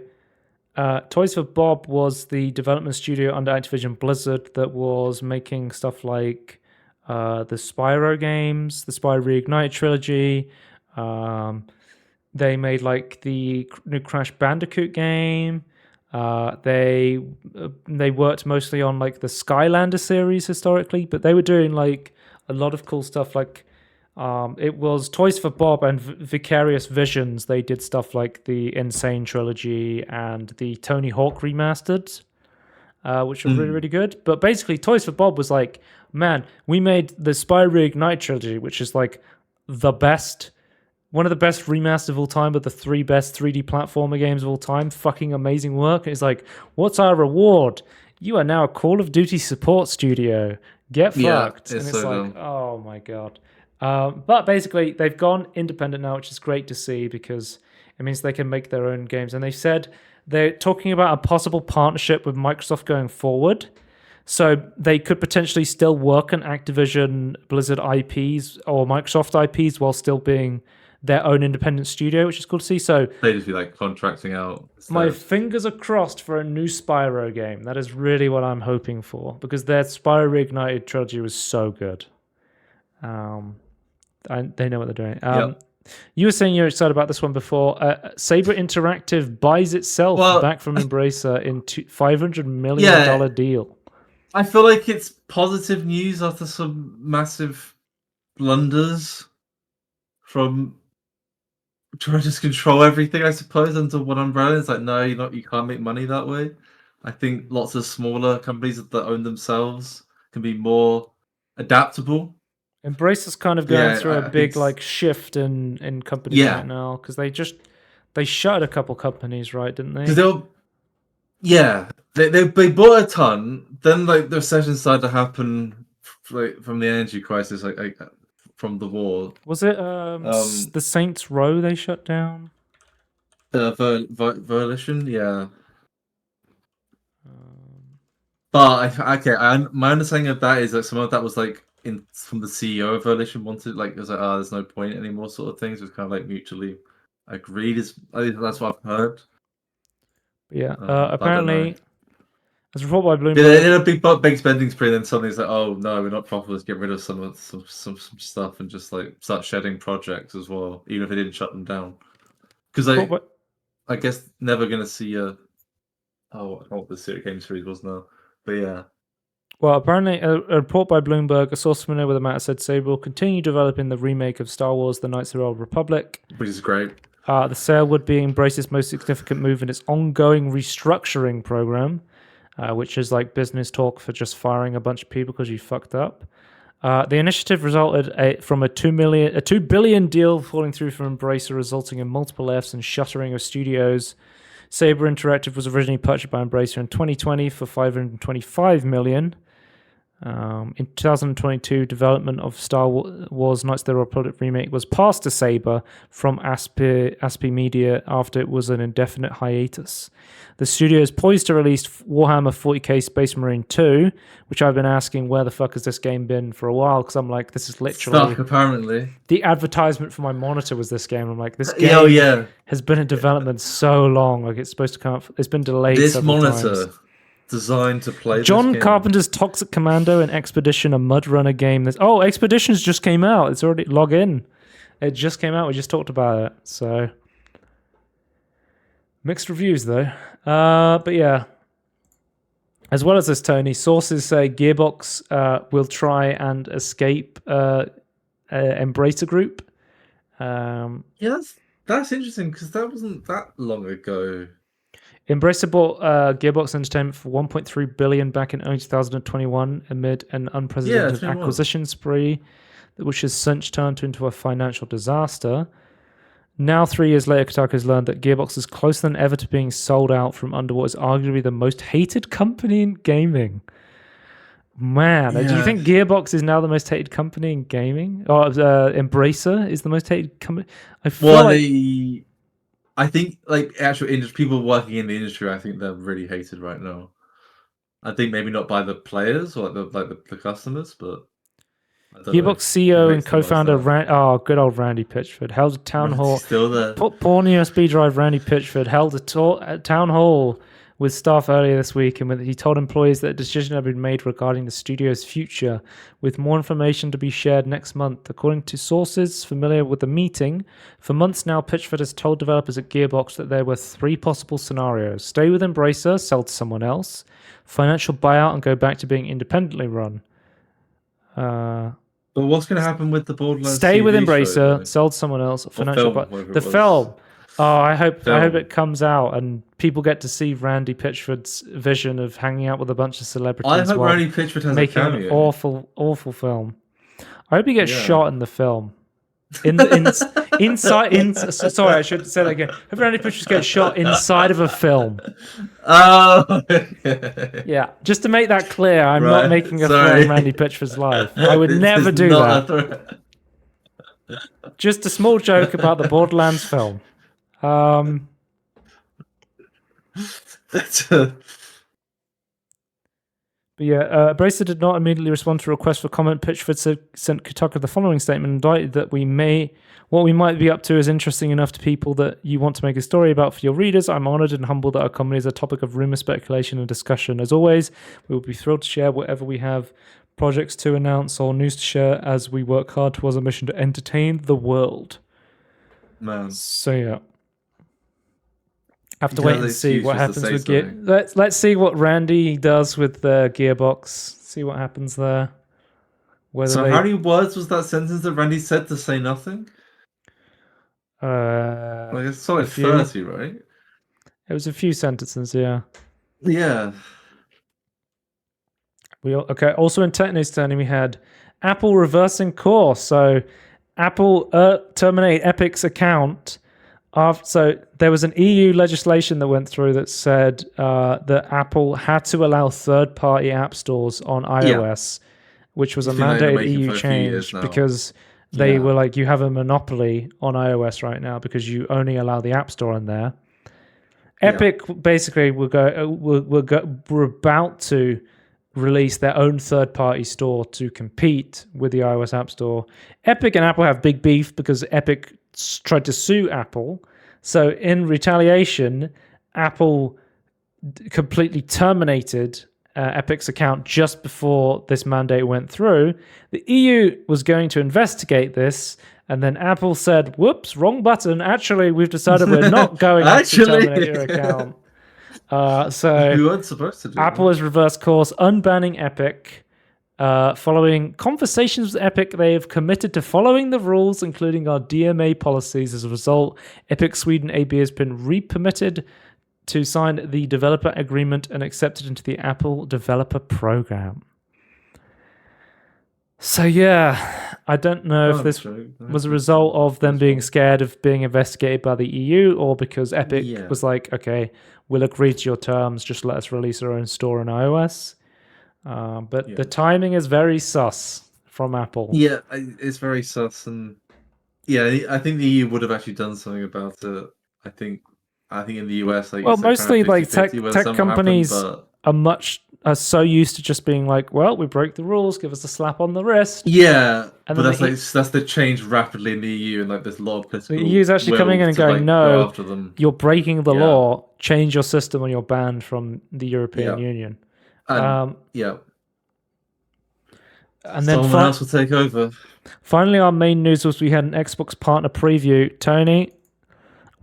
Toys for Bob was the development studio under Activision Blizzard that was making stuff like the Spyro games, the Spyro Reignited trilogy. They made like the new Crash Bandicoot game. They worked mostly on like the Skylander series historically, but they were doing like a lot of cool stuff. Like it was Toys for Bob and Vicarious Visions. They did stuff like the Insane trilogy and the Tony Hawk remastered, which were really, really good. But basically, Toys for Bob was like, man, we made the Spyro Reignited trilogy, which is like one of the best remasters of all time, but the 3 best 3D platformer games of all time. Fucking amazing work. And it's like, what's our reward? You are now a Call of Duty support studio. Get fucked. And it's like, dumb. Oh my god. But basically, they've gone independent now, which is great to see because it means they can make their own games. And they've said they're talking about a possible partnership with Microsoft going forward. So they could potentially still work on Activision Blizzard IPs or Microsoft IPs while still being their own independent studio, which is cool to see. So they just be like contracting out. My fingers are crossed for a new Spyro game. That is really what I'm hoping for because their Spyro Reignited trilogy was so good. They know what they're doing. You were saying you're excited about this one before. Saber Interactive buys itself back from Embracer in $500 million deal. I feel like it's positive news after some massive blunders from trying to just control everything, I suppose, under one umbrella. It's like, no, you can't make money that way. I think lots of smaller companies that own themselves can be more adaptable. Embracer's kind of going through a big like shift in companies right now because they shut a couple companies, right? Didn't they? They bought a ton. Then like the recession started to happen from the energy crisis, like from the war. Was it the Saints Row they shut down? Volition, yeah. But my understanding of that is that some of that was like from the CEO of Volition wanted, like, it was like, there's no point anymore, sort of things. It was kind of like mutually agreed. I think that's what I've heard. Yeah, apparently, as reported by Bloomberg, they did a big spending spree, and then suddenly it's like, oh no, we're not profitable. Let's get rid of some stuff and just like start shedding projects as well, even if they didn't shut them down. Because I guess never gonna see I don't know what the Serious Game series was now, but yeah. Well, apparently, a report by Bloomberg, a source familiar with the matter said Saber will continue developing the remake of Star Wars: The Knights of the Old Republic, which is great. The sale would be Embrace's most significant move in its ongoing restructuring program, which is like business talk for just firing a bunch of people because you fucked up. The initiative resulted from a $2 billion deal falling through from Embracer, resulting in multiple layoffs and shuttering of studios Saber Interactive was originally purchased by Embracer in 2020 for $525 million. In 2022, development of Star Wars Knights of the Republic remake was passed to Saber from Aspi Media after it was an indefinite hiatus. The studio is poised to release Warhammer 40k Space Marine 2, which I've been asking where the fuck has this game been for a while, because I'm like, this is literally... Stuck, apparently. The advertisement for my monitor was this game. I'm like, this game has been in development so long. Like, it's supposed to come up... It's been delayed several times. Designed to play John this game. Carpenter's Toxic Commando and Expedition, a Mud Runner game. Expeditions just came out. It's already... Log in. It just came out. We just talked about it. So... Mixed reviews, though. But yeah. As well as this, Tony, sources say Gearbox will try and escape Embracer Group. Yeah, that's interesting, because that wasn't that long ago. Embracer bought Gearbox Entertainment for $1.3 billion back in early 2021 amid an unprecedented acquisition spree, which has since turned into a financial disaster. Now, 3 years later, Kotaku has learned that Gearbox is closer than ever to being sold out from under what is arguably the most hated company in gaming. Man, do you think Gearbox is now the most hated company in gaming? Or Embracer is the most hated company? I think, like, actual people working in the industry, I think they're really hated right now. I think maybe not by the players or the customers, but Gearbox CEO and co-founder good old Randy Pitchford held a town hall. Still there. Porn USB drive Randy Pitchford held a town hall with staff earlier this week, and he told employees that a decision had been made regarding the studio's future, with more information to be shared next month. According to sources familiar with the meeting, for months now, Pitchford has told developers at Gearbox that there were 3 possible scenarios: stay with Embracer, sell to someone else; financial buyout and go back to being independently run. But what's going to happen with the Borderlands? Stay with Embracer, sell to someone else, financial buyout. The film. Oh, I hope it comes out and people get to see Randy Pitchford's vision of hanging out with a bunch of celebrities. I hope Randy Pitchford has making a cameo. An awful film. I hope he gets shot in the film. Sorry, I should say that again. I hope Randy Pitchford gets shot inside of a film. Oh, yeah. Just to make that clear, I'm not making a threat on Randy Pitchford's life. I would never do that. Just a small joke about the Borderlands film. But yeah, Bracer did not immediately respond to a request for comment. Pitchford sent Kotaku the following statement, indicted that what we might be up to is interesting enough to people that you want to make a story about for your readers. I'm honored and humbled that our company is a topic of rumor, speculation, and discussion. As always, we will be thrilled to share whatever we have, projects to announce or news to share, as we work hard towards our mission to entertain the world. Man. So yeah. Have to wait and see what happens with Let's see what Randy does with the Gearbox. See what happens there. How many words was that sentence that Randy said to say nothing? It's solid 30, right? It was a few sentences, yeah. Yeah. Also in tech news, Tony, we had Apple reversing course. So Apple terminate Epic's account. So there was an EU legislation that went through that said that Apple had to allow third-party app stores on iOS, which was a mandated EU change because they were like, you have a monopoly on iOS right now because you only allow the App Store in there. Epic basically were about to release their own third-party store to compete with the iOS App Store. Epic and Apple have big beef because Epic tried to sue Apple. So in retaliation, Apple completely terminated Epic's account just before this mandate went through. The EU was going to investigate this, and then Apple said, whoops, wrong button. Actually, we've decided we're not going to terminate your account. So we weren't supposed to do Apple has reversed course, unbanning Epic. Following conversations with Epic, they have committed to following the rules, including our DMA policies. As a result, Epic Sweden AB has been re-permitted to sign the developer agreement and accepted into the Apple Developer Program. So yeah, I don't know if this was a result of them being scared of being investigated by the EU, or because Epic was like, okay, we'll agree to your terms, just let us release our own store on iOS. But the timing is very sus from Apple. Yeah, it's very sus, and I think the EU would have actually done something about it. I think in the US, like, Well, it's like kind mostly of like 50-50 whether tech something happened, companies but are so used to just being like, well, we broke the rules, give us a slap on the wrist. yeah, And but then that's the change rapidly in the EU, and like there's a lot of the political EU's actually coming will in and to going, like go no, after them. you're breaking the Yeah. law, change your system or you're banned from the European Yeah. Union. And And then someone else will take over. Finally, our main news was we had an Xbox partner preview. Tony,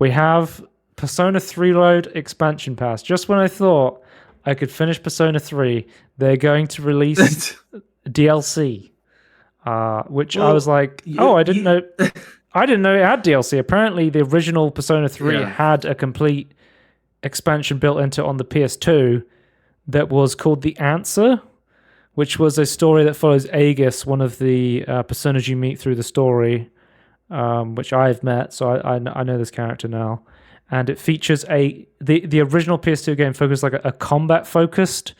we have Persona 3 Load expansion pass. Just when I thought I could finish Persona 3, they're going to release DLC, which I was like, I didn't know. I didn't know it had DLC. Apparently, the original Persona 3 had a complete expansion built into it on the PS2 that was called The Answer, which was a story that follows Aegis, one of the personas you meet through the story, which I've met, so I know this character now. And it features the original PS2 game focused like a combat-focused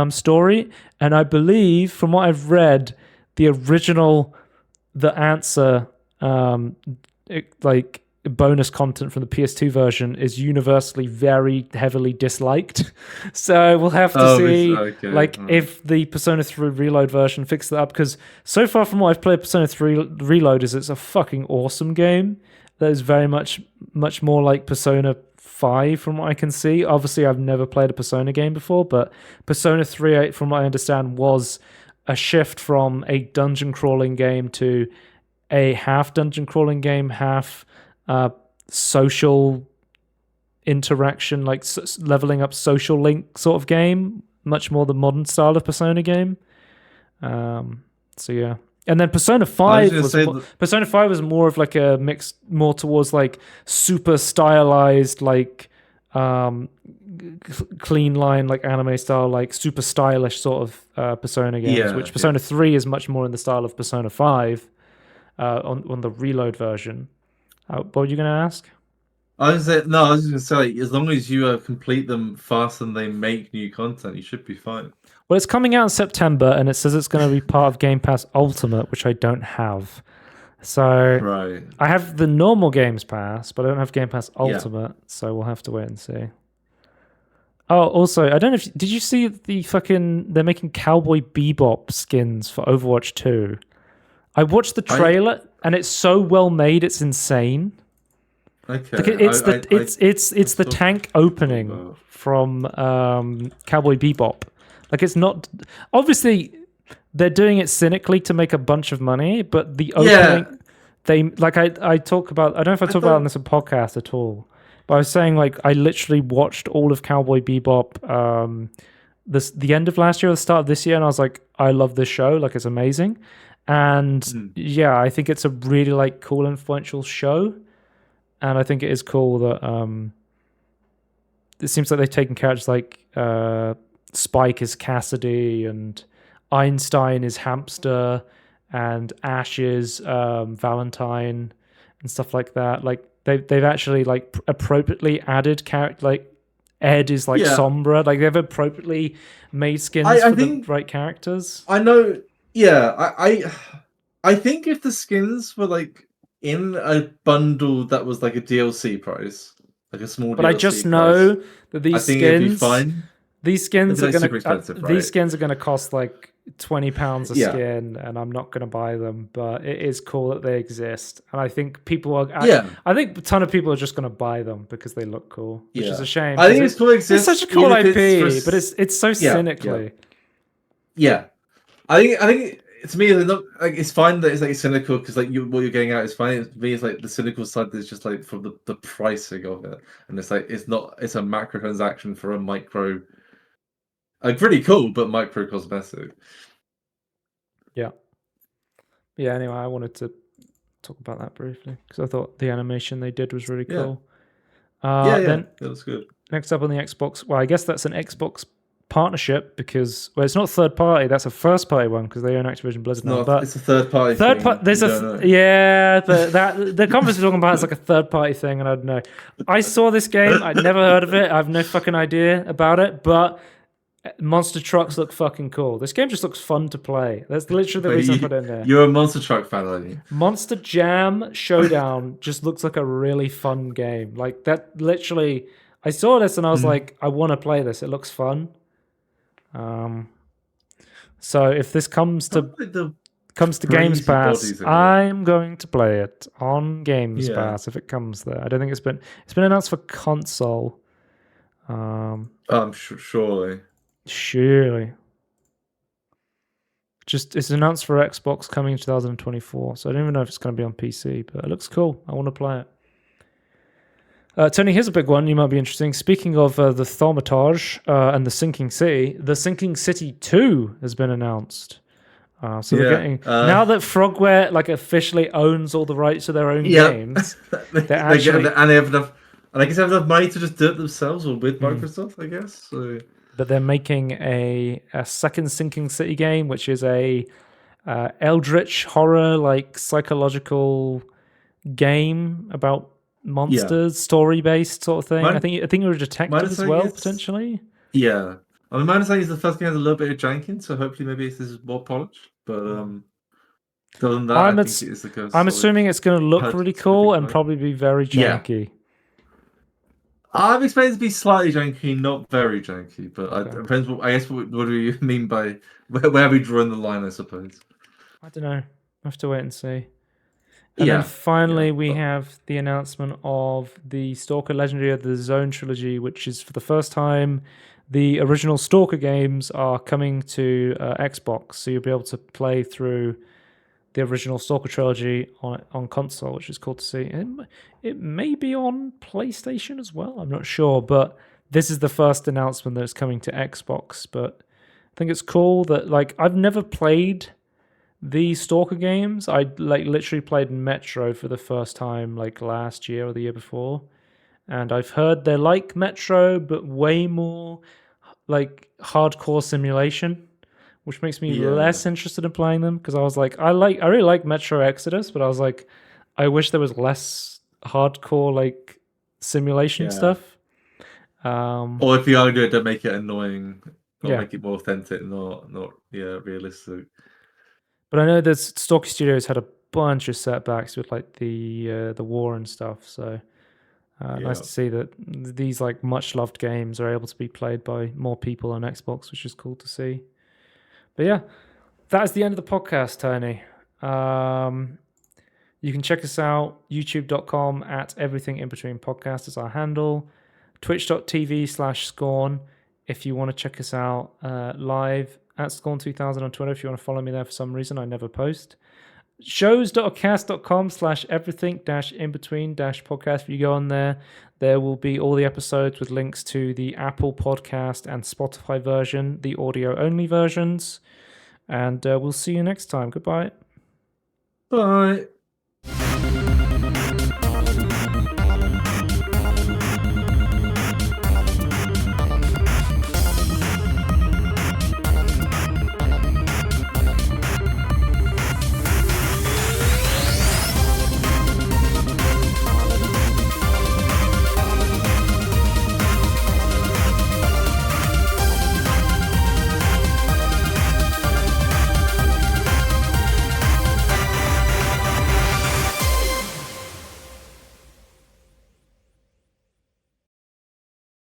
story. And I believe, from what I've read, the original The Answer, like bonus content from the PS2 version, is universally very heavily disliked. So we'll have to see if the Persona 3 Reload version fixes that up, because so far from what I've played Persona 3 Reload is it's a fucking awesome game that is very much more like Persona 5 from what I can see. Obviously I've never played a Persona game before, but Persona 3, from what I understand, was a shift from a dungeon crawling game to a half dungeon crawling game, half social interaction, like leveling up social link sort of game, much more the modern style of Persona game. So yeah. And then Persona 5 Persona 5 was more of like a mix, more towards like super stylized, like clean line, like anime style, like super stylish sort of Persona games, which Persona 3 is much more in the style of Persona 5 on the Reload version. What were you going to ask? I was just going to say, as long as you complete them faster than they make new content, you should be fine. Well, it's coming out in September, and it says it's going to be part of Game Pass Ultimate, which I don't have. So I have the normal Games Pass, but I don't have Game Pass Ultimate, so we'll have to wait and see. Oh, also, I don't know if... Did you see they're making Cowboy Bebop skins for Overwatch 2? I watched the trailer, and it's so well made, it's insane. Okay. Like it's the tank opening from Cowboy Bebop. Like, it's not... Obviously, they're doing it cynically to make a bunch of money, but the opening... They, like, I talk about... I don't know if I talk about it on this podcast at all, but I was saying, like, I literally watched all of Cowboy Bebop the end of last year or the start of this year, and I was like, I love this show. Like, it's amazing. And I think it's a really like cool, influential show, and I think it is cool that it seems like they've taken characters like Spike is Cassidy and Einstein is Hamster and Ash is Valentine and stuff like that. Like they've actually like appropriately added character, like Ed is like Sombra. Like they've appropriately made skins for the right characters. I know. Yeah, I think if the skins were like in a bundle that was like a DLC price, like a small, but DLC I just price, know that these skins, it'd be fine. These skins are super expensive, right? These skins are gonna cost like £20 a skin, and I'm not gonna buy them. But it is cool that they exist, and I think people are. I think a ton of people are just gonna buy them because they look cool, which is a shame. I think it's cool. It's such a cool IP, but it's so cynically. Yeah. I think to me, it's fine that it's like cynical because like what you're getting at is fine. To me, it's like the cynical side is just like from the pricing of it, and it's like it's a macro transaction for a micro, like pretty cool but micro cosmetic. Yeah. Anyway, I wanted to talk about that briefly because I thought the animation they did was really cool. Then that was good. Next up on the Xbox, well, I guess that's an Xbox partnership because it's not third party. That's a first party one because they own Activision Blizzard now. But it's a third party thing. But the conference we're talking about is like a third party thing, and I don't know. I saw this game. I'd never heard of it. I have no fucking idea about it, but monster trucks look fucking cool. This game just looks fun to play. That's literally the reason I put it in there. You're a monster truck fan, aren't you? Monster Jam Showdown just looks like a really fun game. Like that, literally. I saw this and I was like, I want to play this. It looks fun. So if this comes to Games Pass, I'm going to play it on Games Pass if it comes there. I don't think it's been announced for console. Surely. Just it's announced for Xbox coming in 2024. So I don't even know if it's going to be on PC, but it looks cool. I want to play it. Tony, here's a big one. You might be interesting. Speaking of the Thaumaturge and the Sinking City, the Sinking City 2 has been announced. So we're getting now that Frogware like officially owns all the rights to their own games. they have enough, and I guess they have enough money to just do it themselves or with Microsoft, I guess. So. But they're making a second Sinking City game, which is a eldritch horror, like psychological game about monsters, story-based sort of thing. I think you're a detective as well, potentially. Yeah. I mean, my understanding is the first game has a little bit of janking, so hopefully maybe this is more polished. But other than that, I think it is I'm assuming it's going to look really cool and probably be very janky. Yeah. I'm expecting it to be slightly janky, not very janky, but it depends. I guess what do you mean by where are we drawing the line? I suppose. I don't know. I have to wait and see. And then finally, we have the announcement of the Stalker Legendary of the Zone trilogy, which is for the first time. The original Stalker games are coming to Xbox, so you'll be able to play through the original Stalker trilogy on console, which is cool to see. It may be on PlayStation as well. I'm not sure, but this is the first announcement that it's coming to Xbox. But I think it's cool that I've never played the Stalker games. I literally played Metro for the first time last year or the year before, and I've heard they're like Metro but way more hardcore simulation, which makes me less interested in playing them because I was like, I really like Metro Exodus, but I was like, I wish there was less hardcore simulation stuff. Or if you are doing it, don't make it annoying, or make it more authentic, not realistic. But I know that Stalker Studios had a bunch of setbacks with the war and stuff, so nice to see that these much loved games are able to be played by more people on Xbox, which is cool to see. But yeah, that is the end of the podcast, Tony. You can check us out, youtube.com at Everything In Between Podcast is our handle, twitch.tv/Scorn if you want to check us out live, at Scorn2000 on Twitter if you want to follow me there for some reason. I never post. shows.acast.com/everything-in-between-podcast. If you go on there, there will be all the episodes with links to the Apple Podcast and Spotify version, the audio-only versions. And we'll see you next time. Goodbye. Bye.